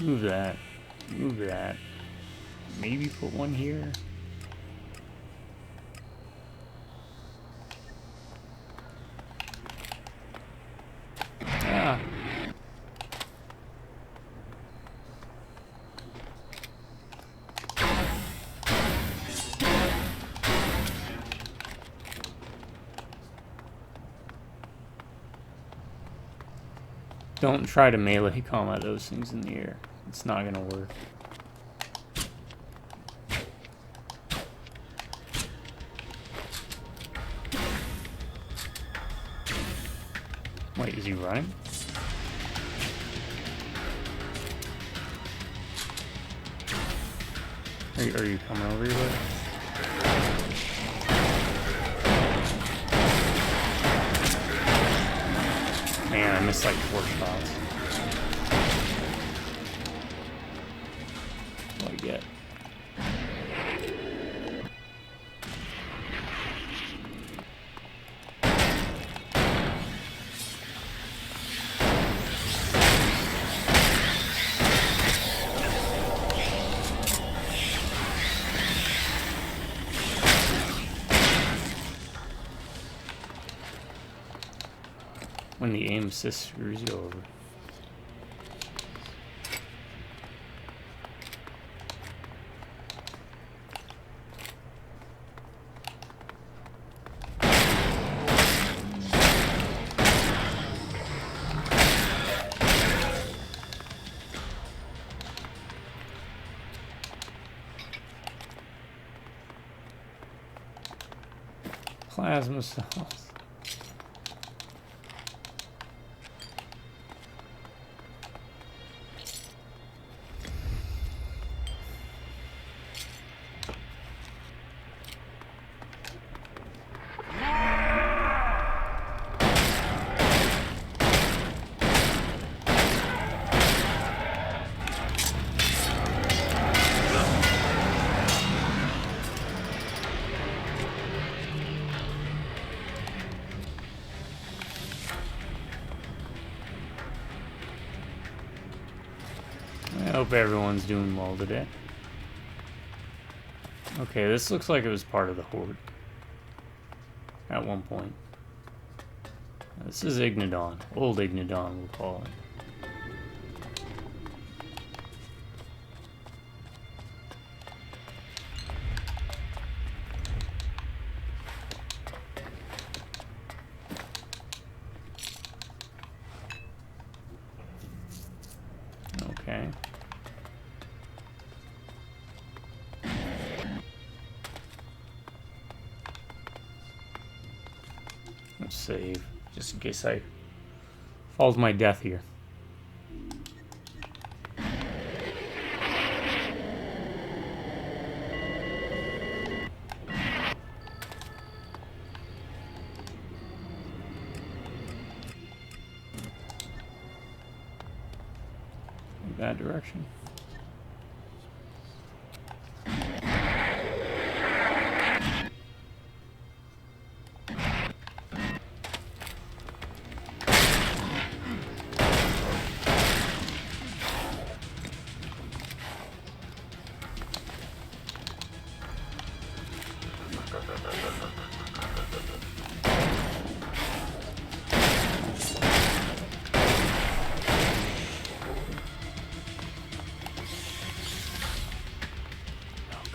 Move that. Move that. Maybe put one here. Ah. Don't try to melee combat those things in the air. It's not gonna work. Wait, is he running? Are you coming over here? Man, I missed like 4 shots. What do I get? When the aim assist screws you over. Plasma cells. I hope everyone's doing well today. Okay, this looks like it was part of the Horde at one point. This is Ignodon. Old Ignodon, we'll call it. Okay. Let's save, just in case I fall to my death here. That direction.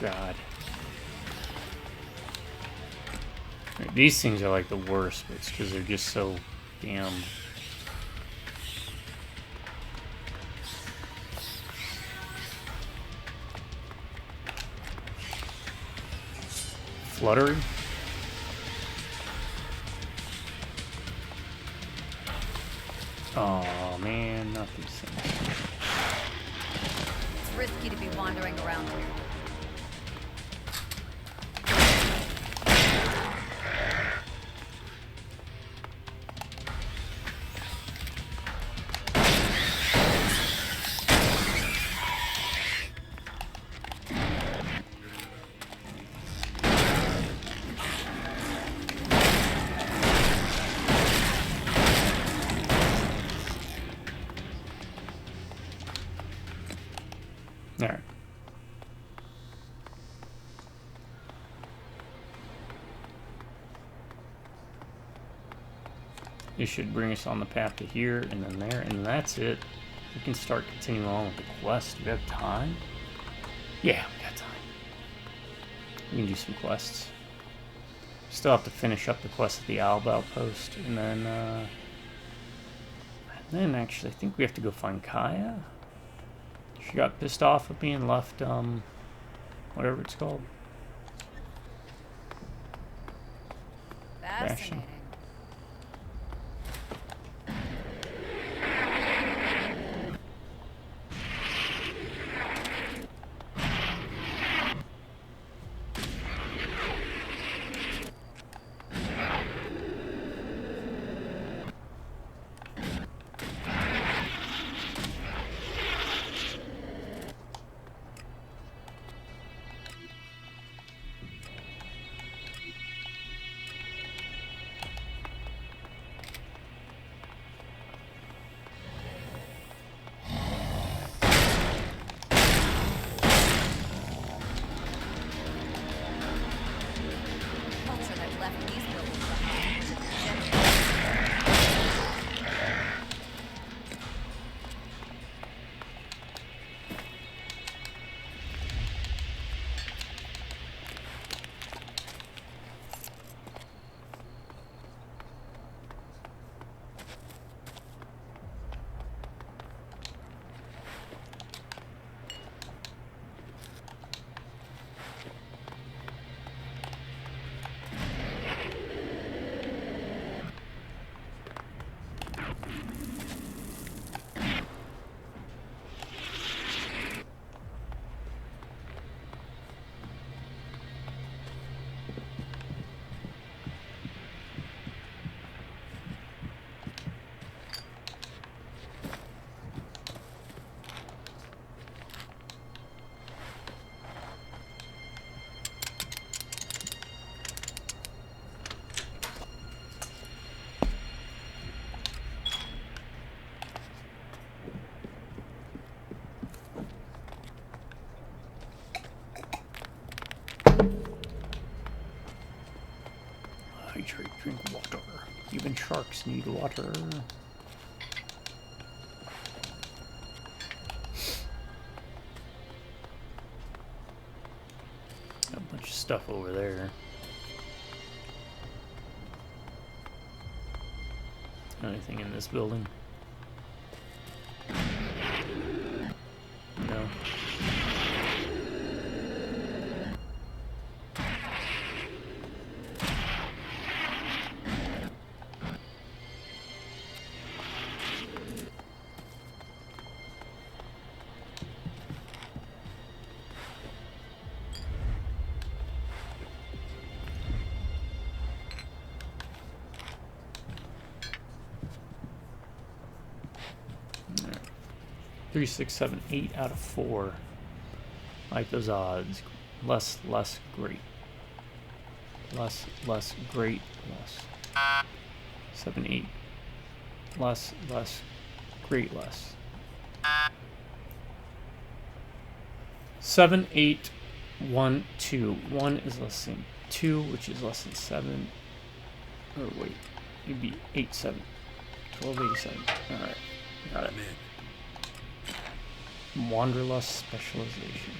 God. Right, these things are like the worst, but it's because they're just so damn... fluttery? Oh man, not these things. It's risky to be wandering around here. Alright. This should bring us on the path to here, and then there, and that's it. We can start continuing on with the quest. Do we have time? Yeah, we got time. We can do some quests. Still have to finish up the quest at the Alba outpost, and then actually, I think we have to go find Kaya. She got pissed off at me and left, whatever it's called. Fascinating. Culture that left these buildings behind. Hydrate, drink water. Even sharks need water. A bunch of stuff over there. Anything in this building? No. Alright. 3, 6, 7, 8 out of 4. I like those odds. Less, great. Less, great, less. 7, 8. Less, great, less. 7, 8, 1, 2. 1 is less than 2, which is less than 7. Or wait, it'd be 8, 7. 1287. Alright, got it. Wanderlust specialization.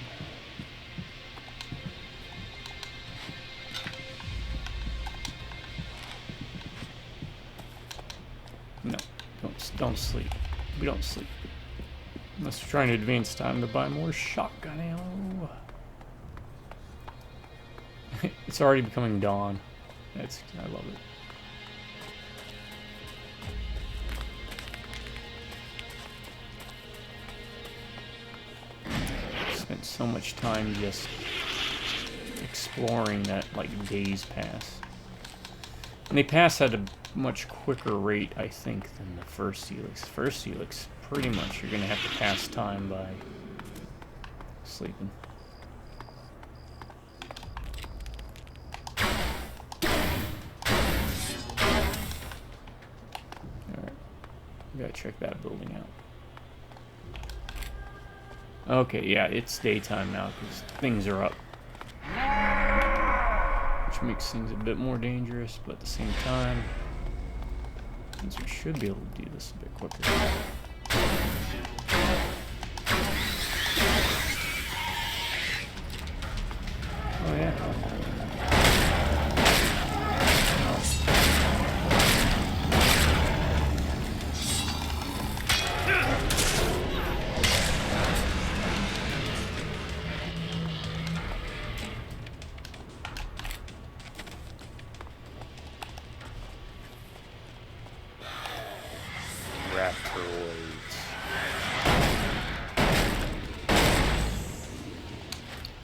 No, don't sleep. We don't sleep. Unless we're trying to advance time to buy more shotgun ammo. It's already becoming dawn. I love it. Spent so much time just exploring that like days pass. And they pass at a much quicker rate, I think, than the first ELEX. First ELEX, pretty much you're gonna have to pass time by sleeping. Alright. We gotta check that building out. Okay, yeah, it's daytime now because things are up. Which makes things a bit more dangerous, but at the same time, means we should be able to do this a bit quicker. Oh yeah.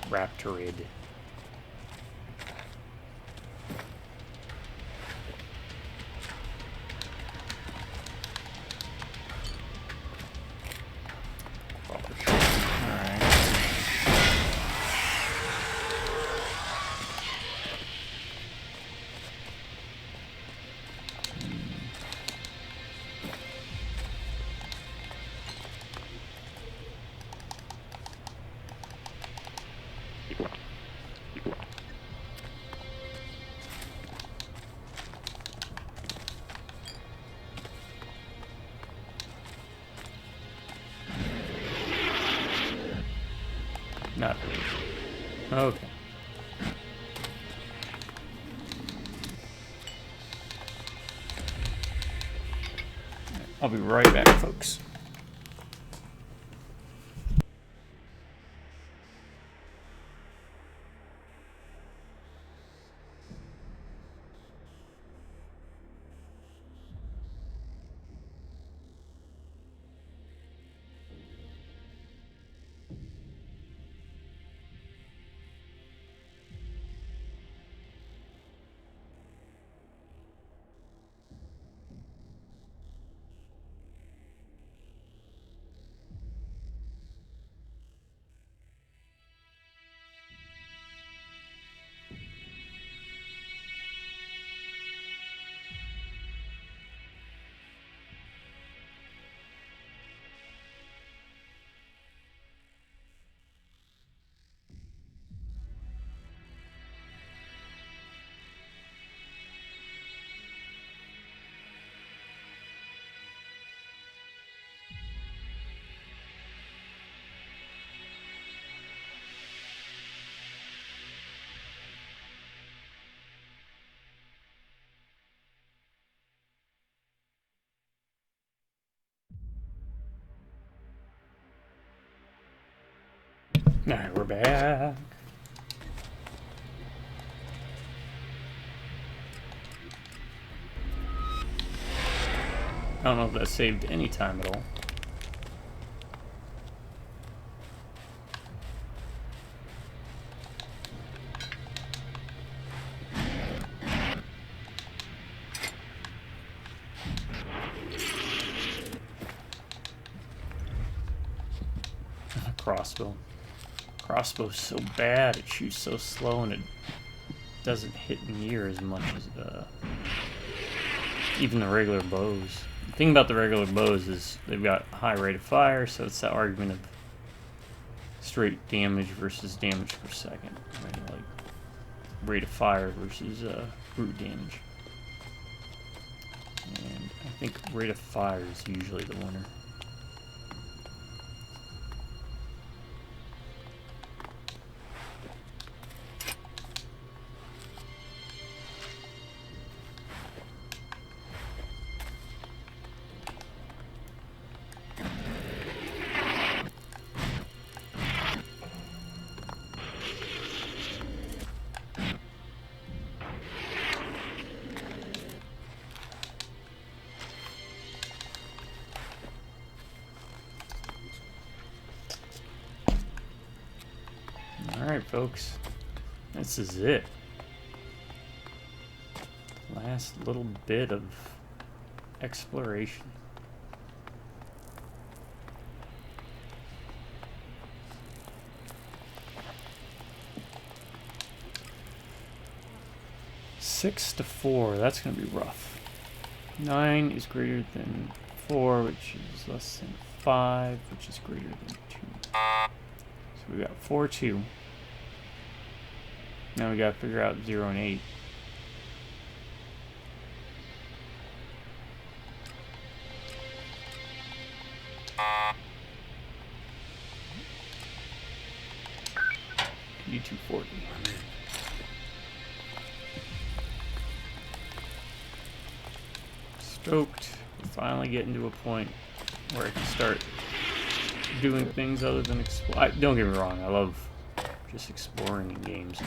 Raptorid. Not really. Okay. I'll be right back, folks. Alright, we're back. I don't know if that saved any time at all. Crossbow. Crossbow's so bad, it shoots so slow and it doesn't hit near as much as even the regular bows. The thing about the regular bows is they've got a high rate of fire, so it's that argument of straight damage versus damage per second. Right? Like rate of fire versus brute damage. And I think rate of fire is usually the winner. Alright, folks. This is it. Last little bit of exploration. Six to 4, that's going to be rough. 9 is greater than 4, which is less than 5, which is greater than 2. we got 4, 2. Now we gotta figure out 0 and 8. U240. Stoked. We're finally getting to a point where I can start doing things other than explore. Don't get me wrong, I love just exploring in games.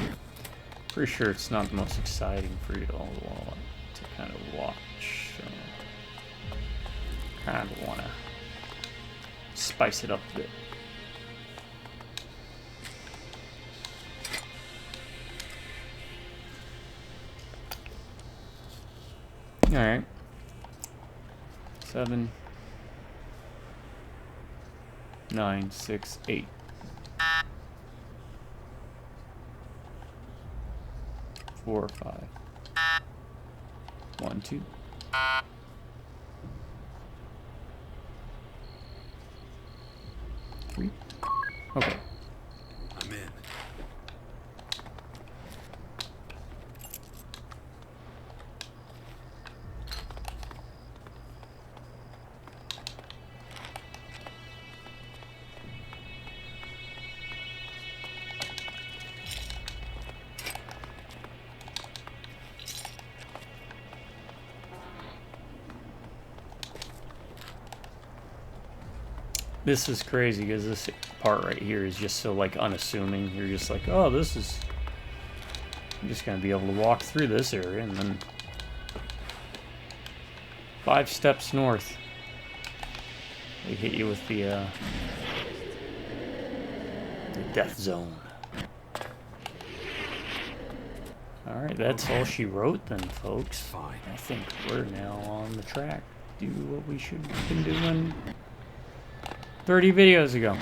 Pretty sure it's not the most exciting for you all to kind of watch. So kind of want to spice it up a bit. All right. 7, 9, 6, 8. 4, 5. 1, 2. Three. Okay. I'm in. This is crazy because this part right here is just so like unassuming. You're just like, oh, this is. I'm just gonna be able to walk through this area and then 5 steps north. They hit you with the death zone. Alright, that's all she wrote then, folks. Fine. I think we're now on the track. Do what we should have been doing 30 videos ago.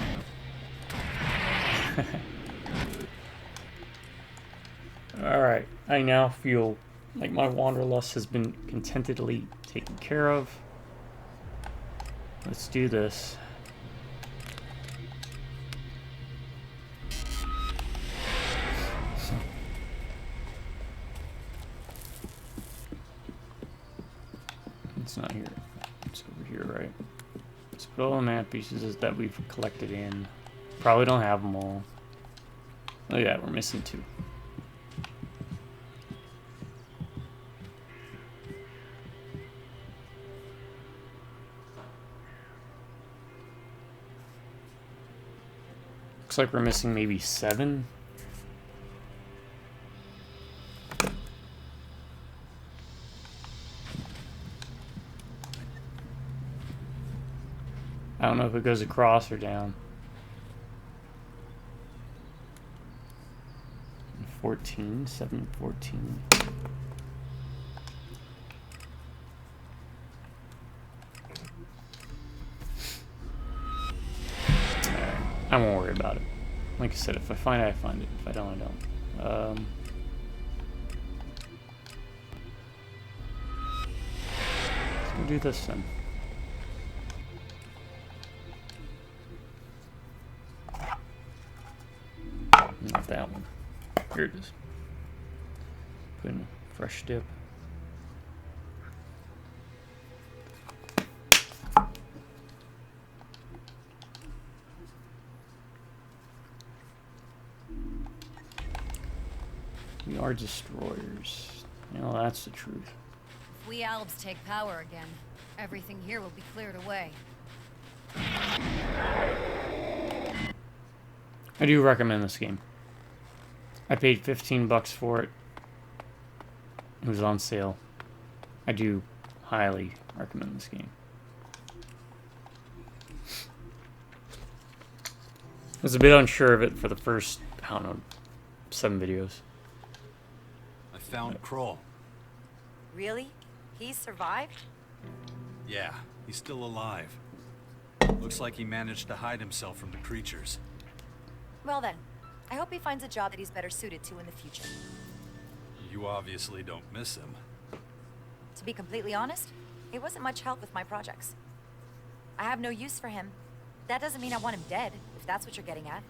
Alright, I now feel like my wanderlust has been contentedly taken care of. Let's do this. It's not here. It's over here, right? Let's put all the map pieces that we've collected in. Probably don't have them all. Look at that, we're missing 2. Looks like we're missing maybe 7. I don't know if it goes across or down. 14, 7, 14. I won't worry about it. Like I said, if I find it, I find it. If I don't, I don't. Let's go do this then. Not that one. Here it is. Put in a fresh dip. We are destroyers. You know, that's the truth. If we Albs take power again, everything here will be cleared away. I do recommend this game. I paid $15 for it. It was on sale. I do highly recommend this game. I was a bit unsure of it for the first, I don't know, 7 videos. I found Kroll. Really? He survived? Yeah, he's still alive. Looks like he managed to hide himself from the creatures. Well then, I hope he finds a job that he's better suited to in the future. You obviously don't miss him. To be completely honest, he wasn't much help with my projects. I have no use for him. That doesn't mean I want him dead, if that's what you're getting at.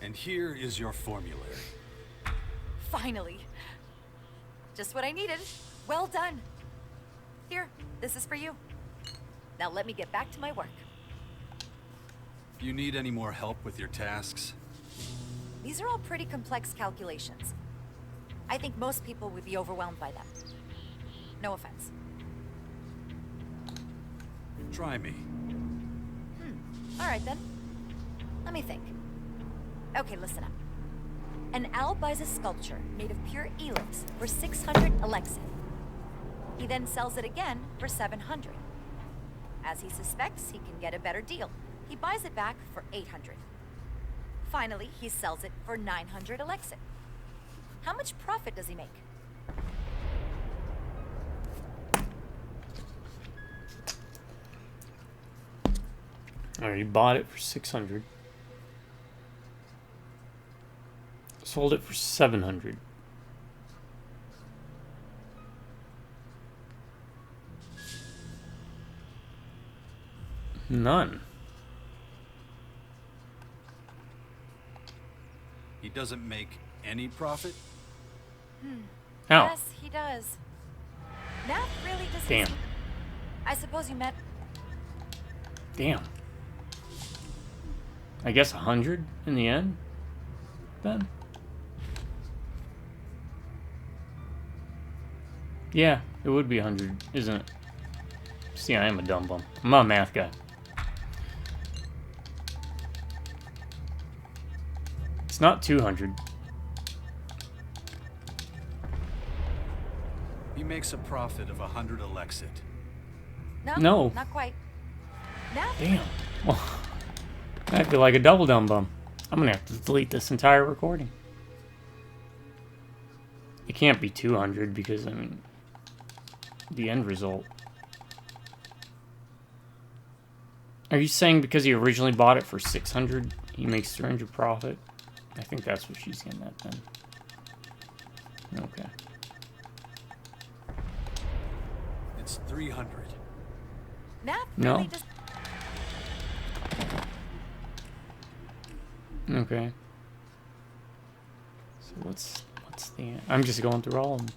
And here is your formulary. Finally. Just what I needed. Well done. Here, this is for you. Now let me get back to my work. You need any more help with your tasks? These are all pretty complex calculations. I think most people would be overwhelmed by them. No offense. Try me. All right then. Let me think. Okay, listen up. An owl buys a sculpture made of pure ELEX for 600 ELEX. He then sells it again for 700. As he suspects he can get a better deal, he buys it back for 800. Finally, he sells it for 900 ELEX. How much profit does he make? Alright, he bought it for 600. Sold it for 700. None. He doesn't make any profit? Ow. Yes, he does. Math really does. Damn. I suppose you meant. Damn. I guess 100 in the end, then? Yeah, it would be 100, isn't it? See, I am a dumb bum. I'm not a math guy. It's not 200. He makes a profit of 100 Alexit. No. Not quite. Math. Damn. Well, I feel like a double dumb bum. I'm gonna have to delete this entire recording. It can't be 200 because, I mean, the end result. Are you saying because he originally bought it for 600, he makes 300 profit? I think that's what she's getting at then. Okay. It's 300. Math No. really does. Okay. So what's the... I'm just going through all of them.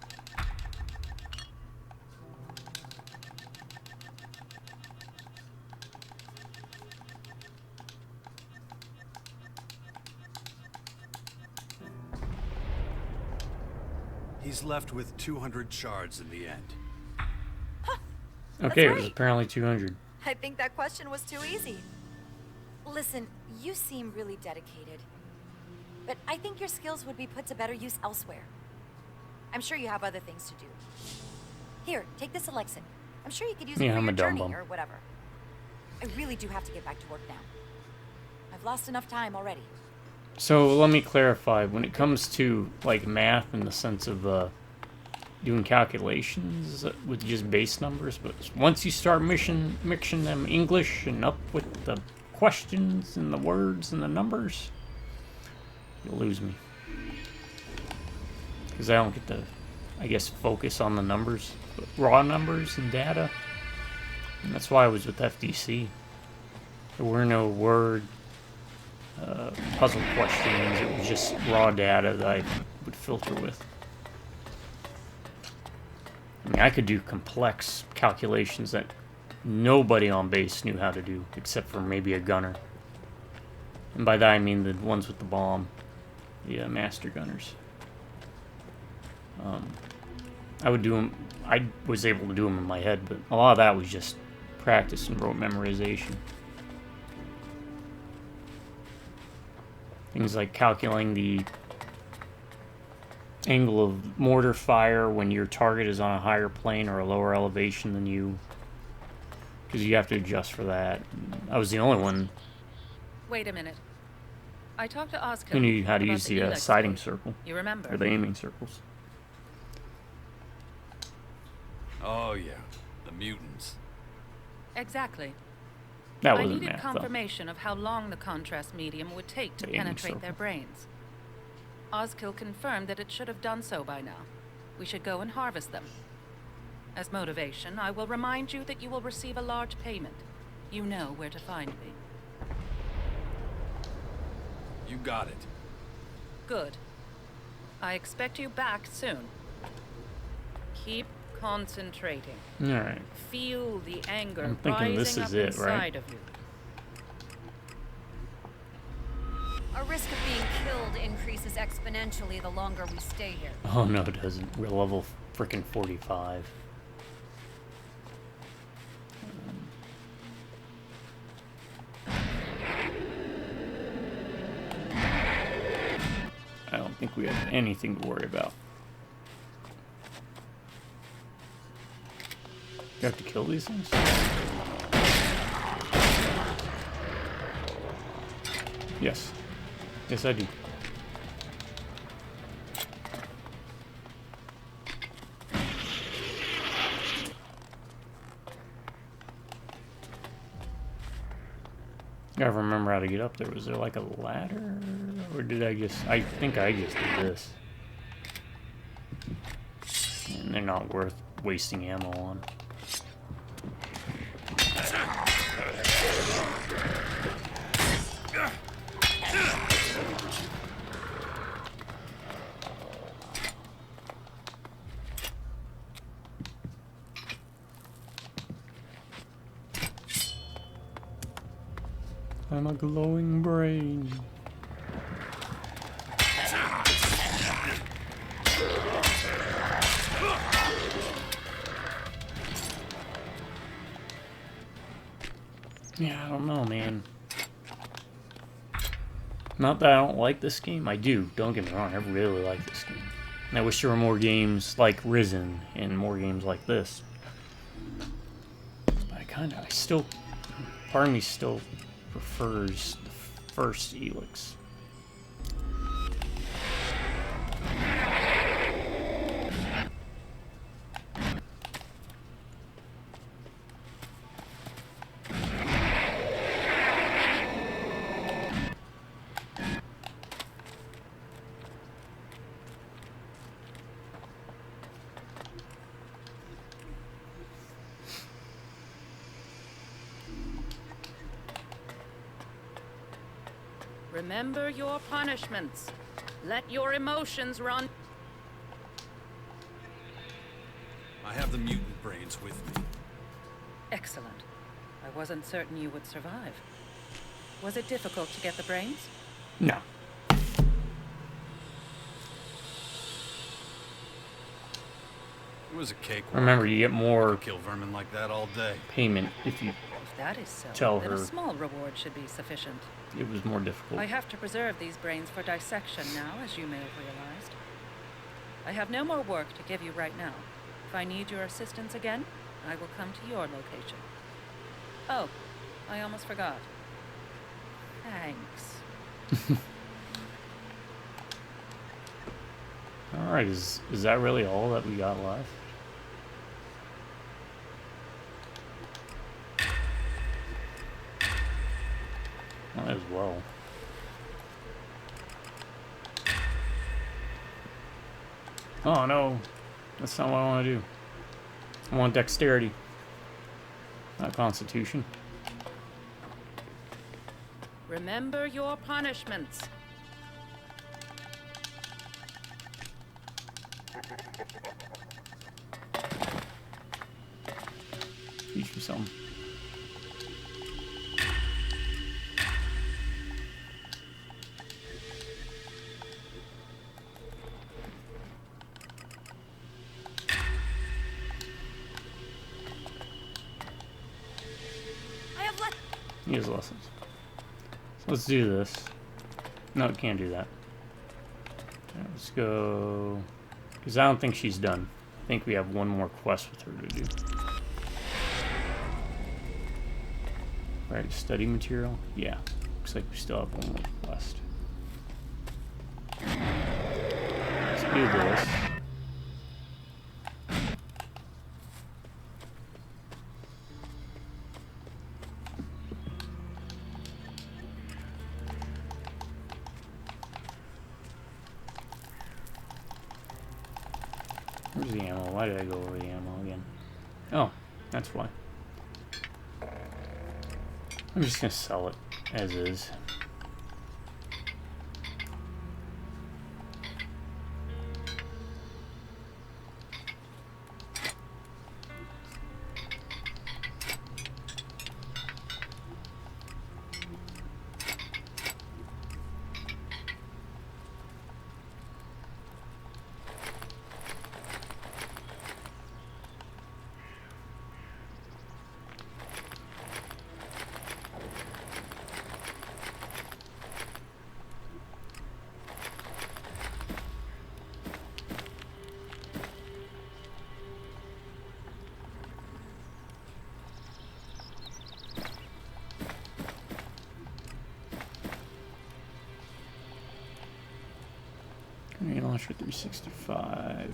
He's left with 200 shards in the end. Okay, it was right. apparently 200. I think that question was too easy. Listen, you seem really dedicated. But I think your skills would be put to better use elsewhere. I'm sure you have other things to do. Here, take this Alexin. I'm sure you could use it Yeah, for I'm your a dumb journey bum. or whatever. I really do have to get back to work now. I've lost enough time already. So let me clarify. When it comes to like math in the sense of doing calculations with just base numbers, but once you start mixing them English and up with the questions and the words and the numbers, you'll lose me. Because I don't get to, I guess, focus on the numbers, raw numbers and data. And that's why I was with FDC. There were no word puzzle questions. It was just raw data that I would filter with. I mean, I could do complex calculations that nobody on base knew how to do, except for maybe a gunner. And by that I mean the ones with the bomb, the master gunners. I would do them. I was able to do them in my head, but a lot of that was just practice and rote memorization. Things like calculating the angle of mortar fire when your target is on a higher plane or a lower elevation than you, because you have to adjust for that. I was the only one Wait a minute. I talked to Oscar who knew how to about use the ELEX sighting code. circle, You remember? or the aiming circles. Oh yeah, the mutants. Exactly. That I wasn't needed math, though. confirmation of how long the contrast medium would take to The aiming penetrate their circle. brains. Oskill confirmed that it should have done so by now. We should go and harvest them. As motivation, I will remind you that you will receive a large payment. You know where to find me. You got it. Good. I expect you back soon. Keep concentrating. Alright. Feel the anger I'm thinking this rising is up it, inside right? of you. Our risk of being killed increases exponentially the longer we stay here. Oh no, it doesn't. We're level frickin' 45. I don't think we have anything to worry about. You have to kill these things? Yes. Yes, I do. Gotta remember how to get up there. Was there like a ladder? Or did I just... I think I just did this. And they're not worth wasting ammo on. I'm a glowing brain. Yeah, I don't know, man. Not that I don't like this game. I do. Don't get me wrong. I really like this game. And I wish there were more games like Risen and more games like this. But I still... Part of me still prefers the first ELEX. Remember your punishments. Let your emotions run. I have the mutant brains with me. Excellent. I wasn't certain you would survive. Was it difficult to get the brains? No. It was a cakewalk. Remember, you get more Kill vermin like that all day. payment if you If that is so, Tell then her. a small reward should be sufficient. it was more difficult. I have to preserve these brains for dissection now, as you may have realized. I have no more work to give you right now. If I need your assistance again, I will come to your location. Oh, I almost forgot. Thanks. Alright, is that really all that we got left? Might as well. Oh no, that's not what I want to do. I want dexterity, not constitution. Remember your punishments. Teach you something. I have left. He has lessons. So let's do this. No, can't do that. Yeah, let's go. Because I don't think she's done. I think we have one more quest with her to do. Right, study material? Yeah. Looks like we still have one more quest. Let's do this. Where's the ammo? Why did I go over the ammo again? Oh, that's why. I'm just gonna sell it as is. Grenade launcher 365.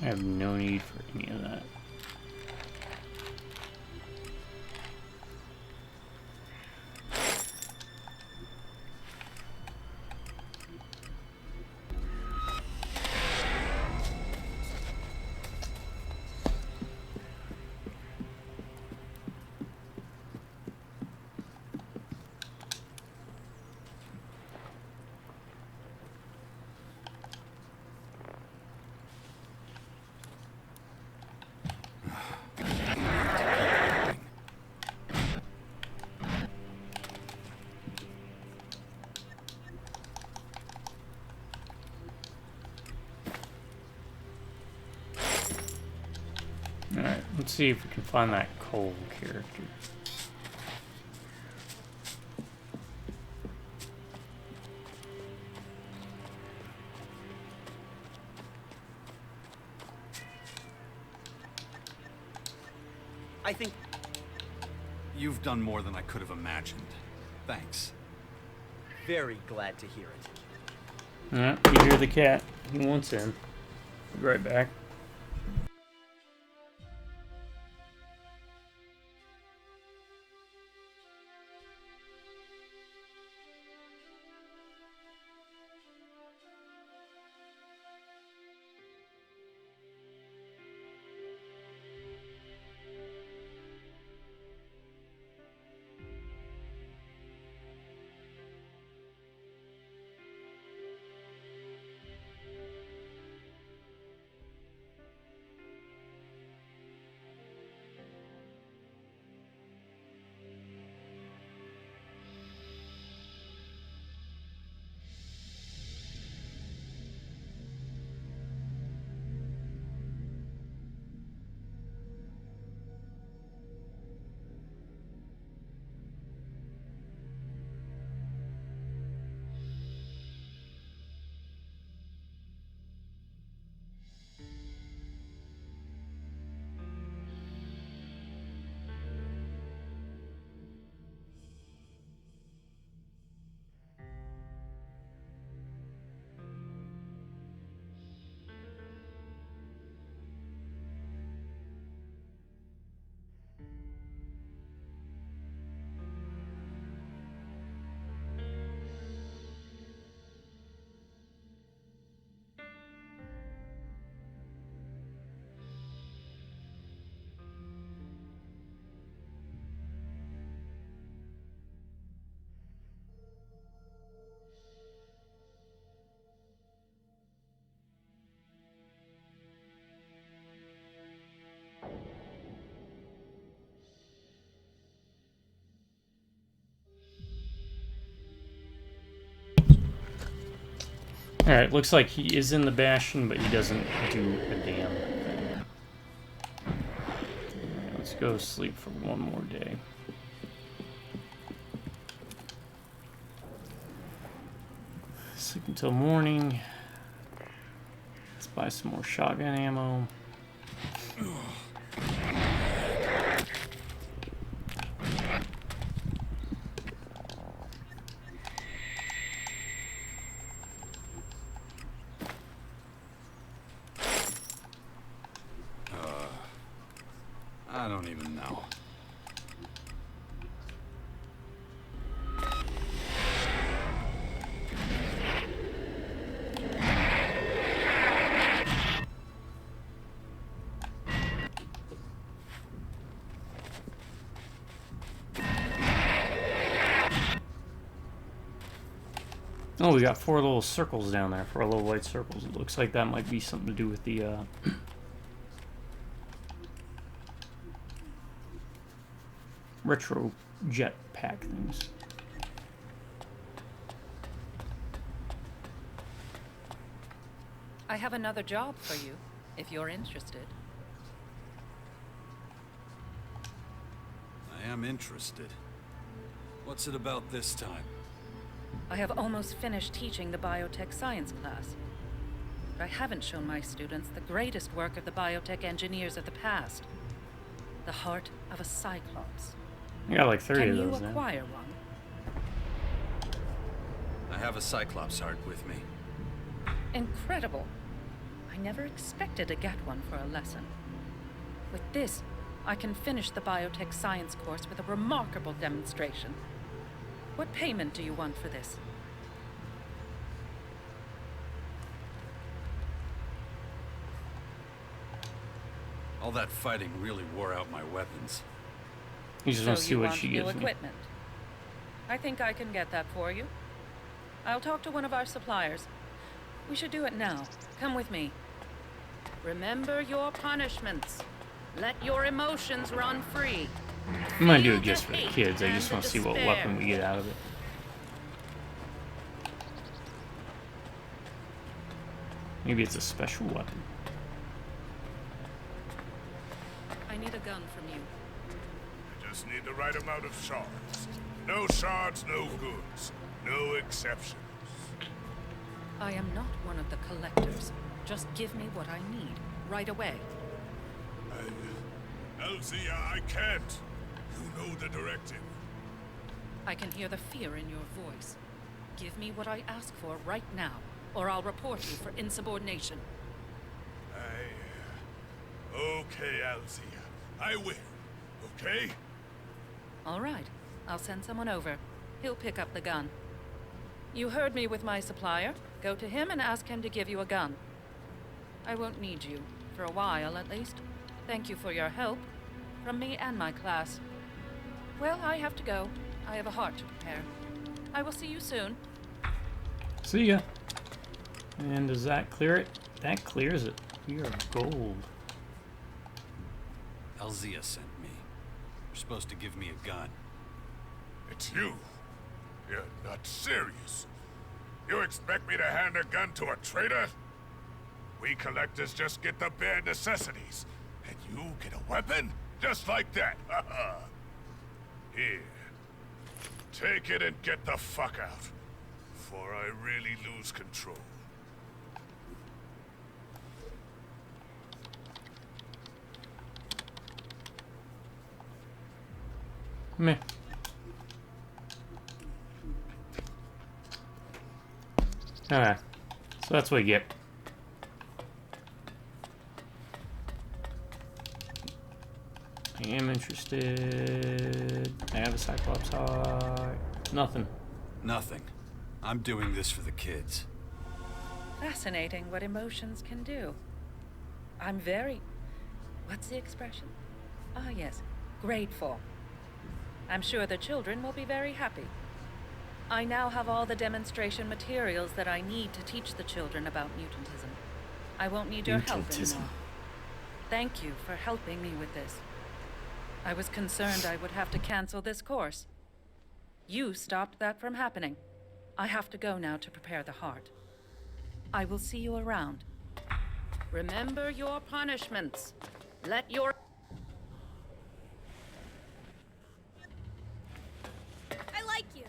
I have no need for any of that. Alright, let's see if we can find that Cole character. I think you've done more than I could have imagined. Thanks. Very glad to hear it. Yeah, you hear the cat. He wants in. Be right back. Alright, looks like he is in the Bastion, but he doesn't do a damn thing. Alright, let's go sleep for one more day. Sleep until morning. Let's buy some more shotgun ammo. I don't even know. Oh, we got 4 little circles down there, 4 little white circles. It looks like that might be something to do with the retro jet pack things. I have another job for you, if you're interested. I am interested. What's it about this time? I have almost finished teaching the biotech science class. But I haven't shown my students the greatest work of the biotech engineers of the past. The heart of a cyclops. I got like 30 Can of you those now. acquire one? I have a Cyclops heart with me. Incredible. I never expected to get one for a lesson. With this, I can finish the biotech science course with a remarkable demonstration. What payment do you want for this? All that fighting really wore out my weapons. You just want to So see you what want she new gives me. equipment? I think I can get that for you. I'll talk to one of our suppliers. We should do it now. Come with me. Remember your punishments. Let your emotions run free. I'm gonna do Feel it just for the hate kids. I and just the want to see what despair. weapon we get out of it. Maybe it's a special weapon. I need a gun from you. I just need the right amount of shards. No shards, no goods. No exceptions. I am not one of the collectors. Just give me what I need, right away. Alzia, I can't. You know the directive. I can hear the fear in your voice. Give me what I ask for right now, or I'll report you for insubordination. Okay, Alzia. I will. Okay? All right. I'll send someone over. He'll pick up the gun. You heard me with my supplier. Go to him and ask him to give you a gun. I won't need you, for a while at least. Thank you for your help. From me and my class. Well, I have to go. I have a heart to prepare. I will see you soon. See ya. And does that clear it? That clears it. We are gold. Alzia sent me. You're supposed to give me a gun. It's you. You're not serious. You expect me to hand a gun to a traitor? We collectors just get the bare necessities. And you get a weapon? Just like that. Here. Take it and get the fuck out. Before I really lose control. Meh. Alright. So that's what you get. I am interested. I have a Cyclops heart. Nothing. Nothing. I'm doing this for the kids. Fascinating what emotions can do. I'm very... What's the expression? Ah, yes. Grateful. I'm sure the children will be very happy. I now have all the demonstration materials that I need to teach the children about mutantism. I won't need your help Mutantism. anymore. Thank you for helping me with this. I was concerned I would have to cancel this course. You stopped that from happening. I have to go now to prepare the heart. I will see you around. Remember your punishments. Let your... I like you.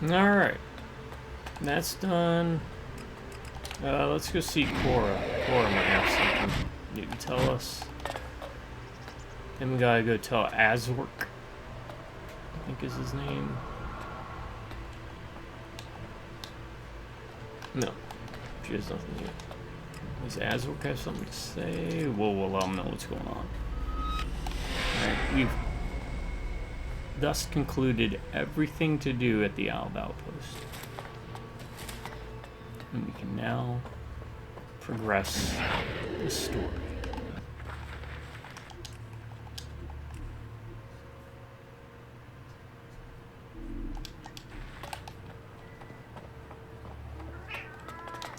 Alright. That's done. Let's go see Cora. Cora might have something you can tell us. Then we gotta go tell Azork, I think is his name. No, she has nothing yet. Does Azork have something to say? We'll let him know what's going on. Alright, we've thus concluded everything to do at the Alb Outpost. And we can now progress the story.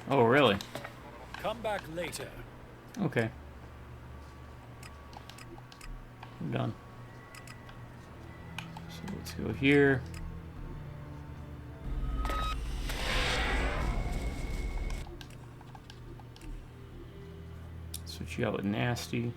Oh, really? Come back later. Okay. I'm done. So let's go here. Switch you out with Nasty.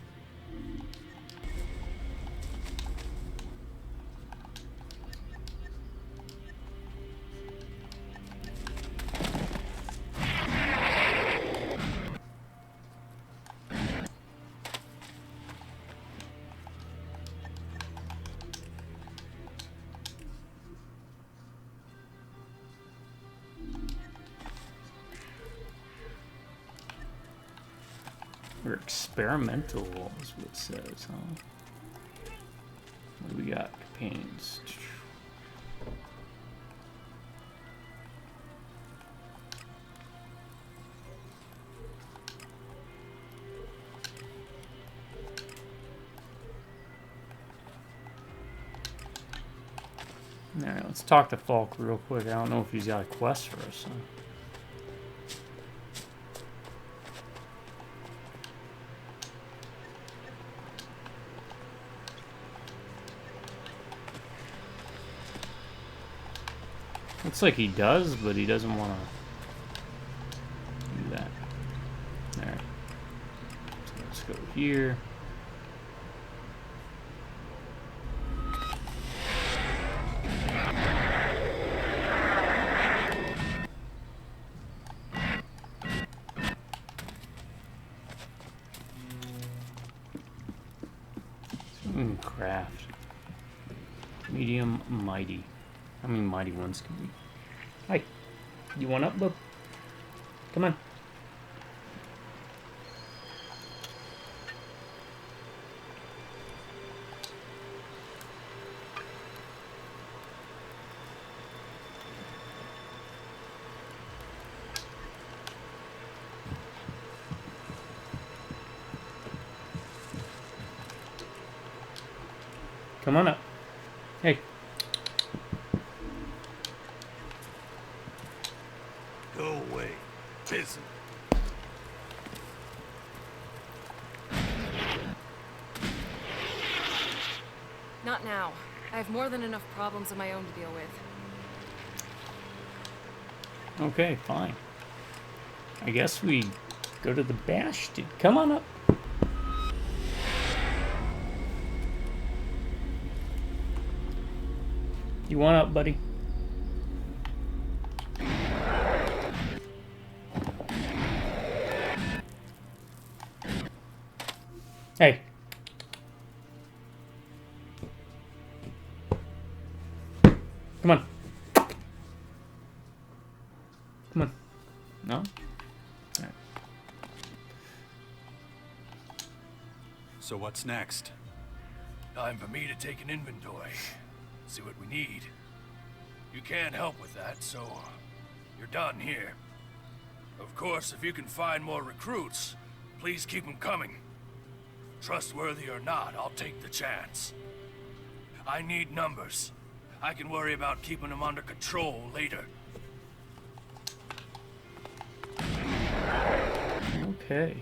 We're experimental, is what it says, huh? What do we got? Campaigns. Alright, let's talk to Falk real quick. I don't know if he's got a quest for us, huh? Looks like he does, but he doesn't want to do that. Alright. So let's go here. Craft. Medium, mighty. How many mighty ones can we? Hi. You want up, bub? Come on. Come on up. Hey. Go away. Busy. Not now. I have more than enough problems of my own to deal with. Okay, fine. I guess we go to the bash, dude. Come on up. You want up, buddy? Hey. Come on. Come on. No? All right. So what's next? Time for me to take an inventory. See what we need. You can't help with that, so you're done here. Of course, if you can find more recruits, please keep them coming. Trustworthy or not, I'll take the chance. I need numbers. I can worry about keeping them under control later. Okay.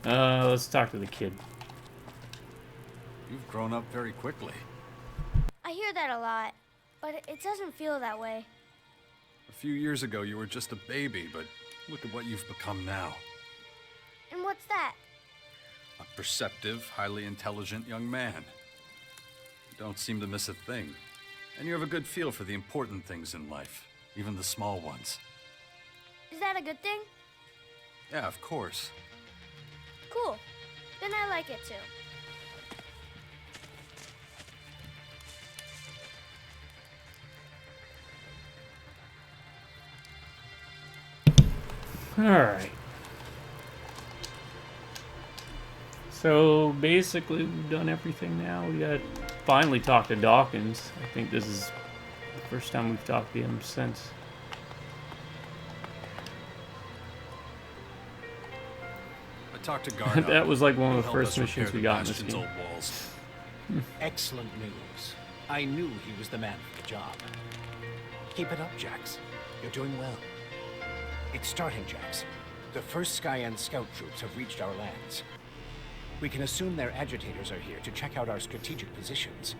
Let's talk to the kid. You've grown up very quickly. I hear that a lot, but it doesn't feel that way. A few years ago, you were just a baby, but look at what you've become now. And what's that? A perceptive, highly intelligent young man. You don't seem to miss a thing. And you have a good feel for the important things in life, even the small ones. Is that a good thing? Yeah, of course. Cool. Then I like it too. Alright. So basically we've done everything now. We got finally talked to Dawkins. I think this is the first time we've talked to him since. I talked to Garner. That was like one of the Who helped first us missions repair we the got in this Bastion's game. old walls. Excellent news. I knew he was the man for the job. Keep it up, Jax. You're doing well. It's starting, Jax. The first Skyan scout troops have reached our lands. We can assume their agitators are here to check out our strategic positions.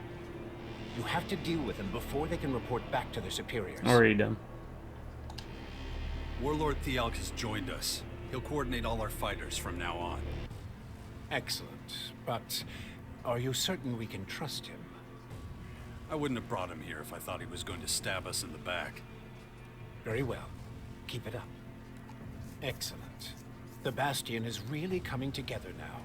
You have to deal with them before they can report back to their superiors. Already done. Warlord Thealk has joined us. He'll coordinate all our fighters from now on. Excellent. But are you certain we can trust him? I wouldn't have brought him here if I thought he was going to stab us in the back. Very well. Keep it up. Excellent. The Bastion is really coming together now.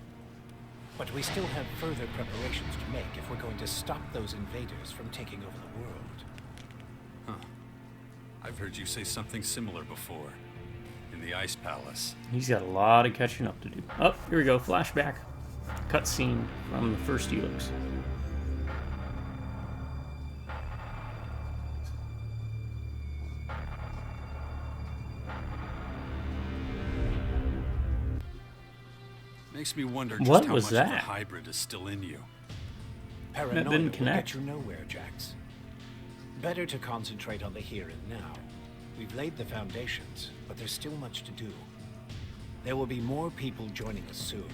But we still have further preparations to make if we're going to stop those invaders from taking over the world. Huh. I've heard you say something similar before. In the Ice Palace. He's got a lot of catching up to do. Oh, here we go. Flashback. Cutscene from the first ELEX. Makes me wonder just What how was much that? of the hybrid is still in you. Paranoia didn't will connect. get you nowhere, Jax. Better to concentrate on the here and now. We've laid the foundations, but there's still much to do. There will be more people joining us soon.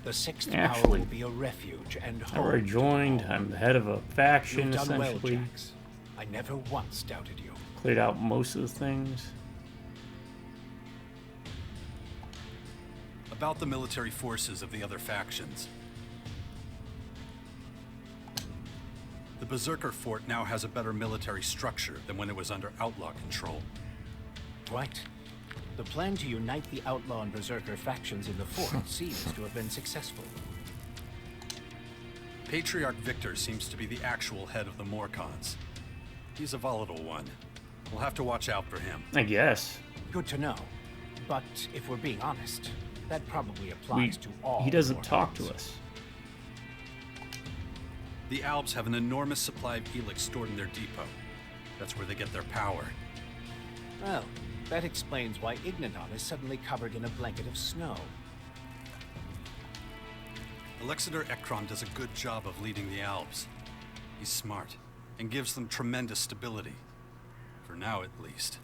The sixth power Actually, will be a refuge and I home. already joined. I'm the head of a faction, You've done well, essentially. Jax. I never once doubted you. Cleared out most of the things. About the military forces of the other factions. The Berserker Fort now has a better military structure than when it was under outlaw control. Right. The plan to unite the outlaw and berserker factions in the fort seems to have been successful. Patriarch Victor seems to be the actual head of the Morcons. He's a volatile one. We'll have to watch out for him. I guess. Good to know. But if we're being honest, that probably applies to all. He doesn't Morcons. talk to us. The Albs have an enormous supply of ELEX stored in their depot. That's where they get their power. Well, that explains why Ignadon is suddenly covered in a blanket of snow. Alexander Ekron does a good job of leading the Albs. He's smart, and gives them tremendous stability. For now, at least.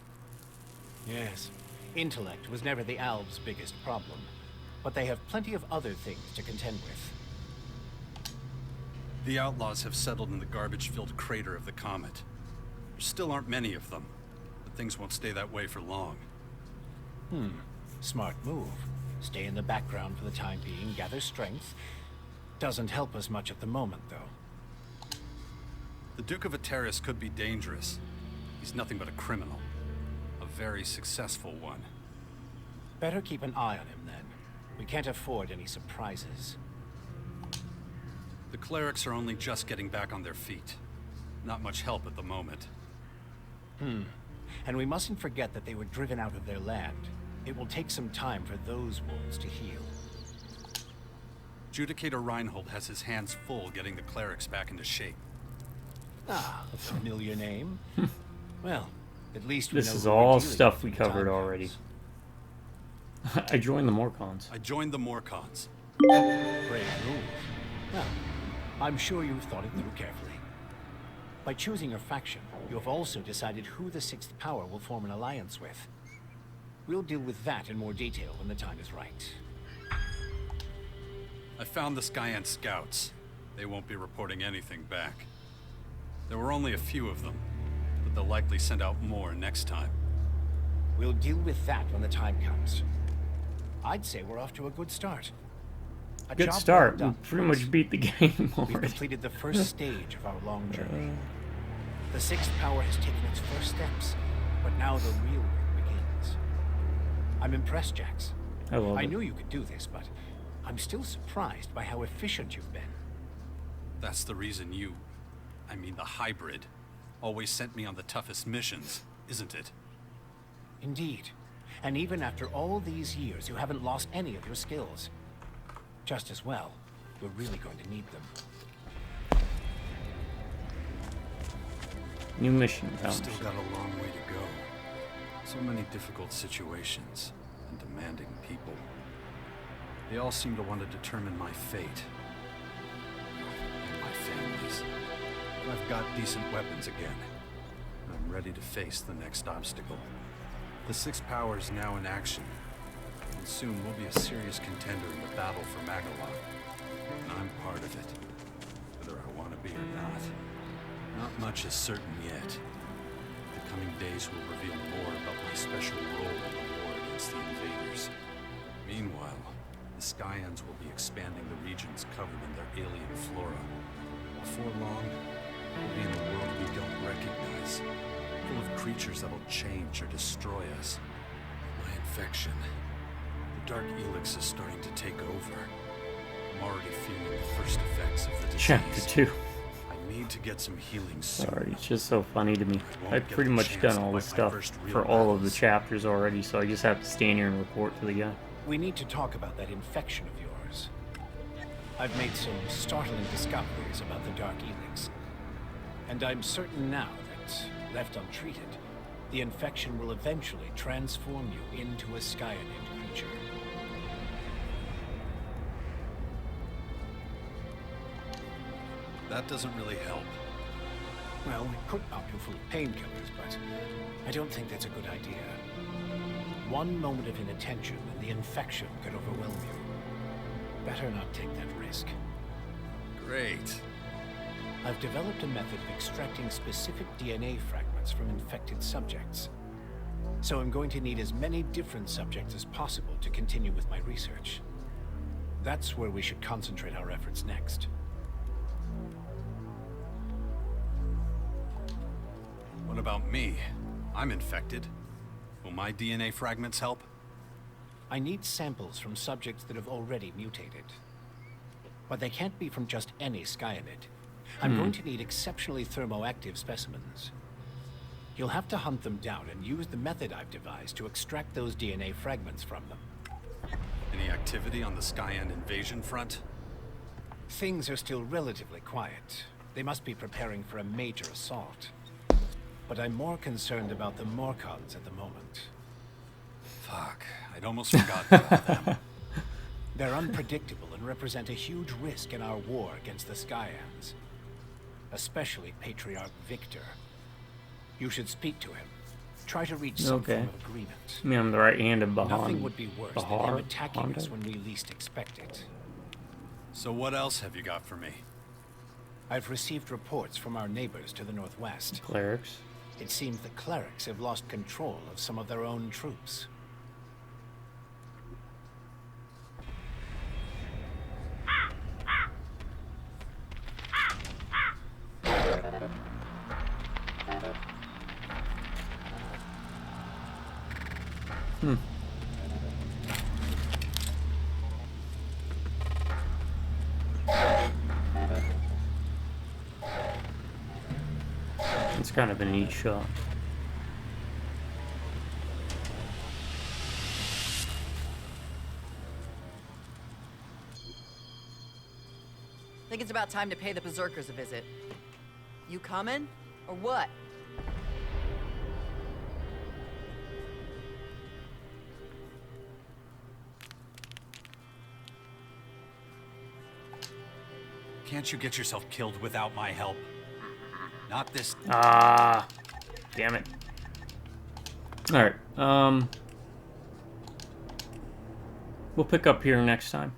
Yes. Intellect was never the Alves' biggest problem, but they have plenty of other things to contend with. The outlaws have settled in the garbage-filled crater of the comet. There still aren't many of them, but things won't stay that way for long. Smart move. Stay in the background for the time being, gather strength. Doesn't help us much at the moment, though. The Duke of Ateris could be dangerous. He's nothing but a criminal. A very successful one. Better keep an eye on him, then. We can't afford any surprises. The clerics are only just getting back on their feet. Not much help at the moment. And we mustn't forget that they were driven out of their land. It will take some time for those wounds to heal. Judicator Reinhold has his hands full getting the clerics back into shape. Ah, a familiar name. Well, at least we This know is who we're all dealing stuff with we when the time covered already. comes. I joined the Morcons. I joined the Morcons. Brave move. Well, I'm sure you've thought it through carefully. By choosing your faction, you have also decided who the Sixth Power will form an alliance with. We'll deal with that in more detail when the time is right. I found the Skyan scouts. They won't be reporting anything back. There were only a few of them, but they'll likely send out more next time. We'll deal with that when the time comes. I'd say we're off to a good start. A Good job start. well We done, pretty much folks. beat the game We've already. completed the first stage of our long journey. The Sixth Power has taken its first steps, but now the real work begins. I'm impressed, Jax. I love I it. knew you could do this, but I'm still surprised by how efficient you've been. That's the reason you, I mean the hybrid, always sent me on the toughest missions, isn't it? Indeed. And even after all these years, you haven't lost any of your skills. Just as well, we're really going to need them. New mission. We've still got a long way to go. So many difficult situations and demanding people. They all seem to want to determine my fate. And my family's. But I've got decent weapons again. I'm ready to face the next obstacle. The Sixth Power is now in action, and soon we'll be a serious contender in the battle for Magalon. And I'm part of it, whether I want to be or not. Not much is certain yet. The coming days will reveal more about my special role in the war against the invaders. Meanwhile, the Skyans will be expanding the regions covered in their alien flora. Before long, we'll be in a world we don't recognize, full of creatures that'll change or destroy us. My infection, the dark ELEX is starting to take over. I'm already feeling the first effects of the disease. Chapter 2. I need to get some healing soon. Sorry, it's just so funny to me. I've pretty much done all the stuff for all of the chapters already, so I just have to stand here and report to the guy. We need to talk about that infection of yours. I've made some startling discoveries about the Dark ELEX. And I'm certain now that, left untreated, the infection will eventually transform you into a Skyanid creature. That doesn't really help. Well, it could pop you full of painkillers, but I don't think that's a good idea. One moment of inattention and the infection could overwhelm you. Better not take that risk. Great. I've developed a method of extracting specific DNA fragments from infected subjects. So I'm going to need as many different subjects as possible to continue with my research. That's where we should concentrate our efforts next. What about me? I'm infected. Will my DNA fragments help? I need samples from subjects that have already mutated. But they can't be from just any Skyanid. I'm going to need exceptionally thermoactive specimens. You'll have to hunt them down and use the method I've devised to extract those DNA fragments from them. Any activity on the Skyan invasion front? Things are still relatively quiet. They must be preparing for a major assault. But I'm more concerned about the Morcons at the moment. Fuck, I'd almost forgotten about them. They're unpredictable and represent a huge risk in our war against the Skyans. Especially Patriarch Victor. You should speak to him. Try to reach some form of agreement. I mean, I'm the right hand of Bahan. Nothing would be worse than him attacking us when we least expect it. So what else have you got for me? I've received reports from our neighbors to the northwest. Clerics. It seems the clerics have lost control of some of their own troops. It's kind of a neat shot. Think it's about time to pay the Berserkers a visit. You coming? Or what? Can't you get yourself killed without my help? Not this... Ah, damn it. Alright, we'll pick up here next time.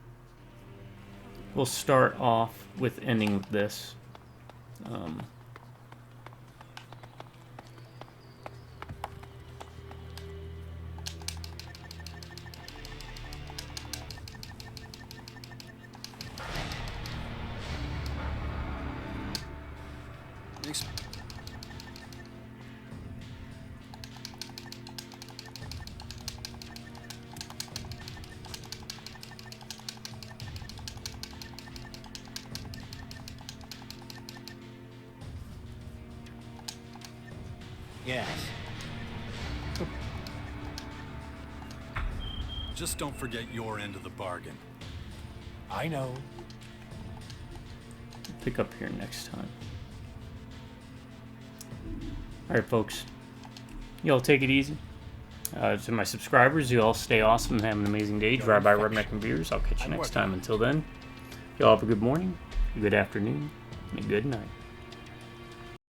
We'll start off with ending with this. Yes. Just don't forget your end of the bargain. I know. Pick up here next time. Alright, folks. You all take it easy. To my subscribers, you all stay awesome and have an amazing day. Drive by Redneck and Beers. I'll catch you next time. Until then, you all have a good morning, a good afternoon, and a good night.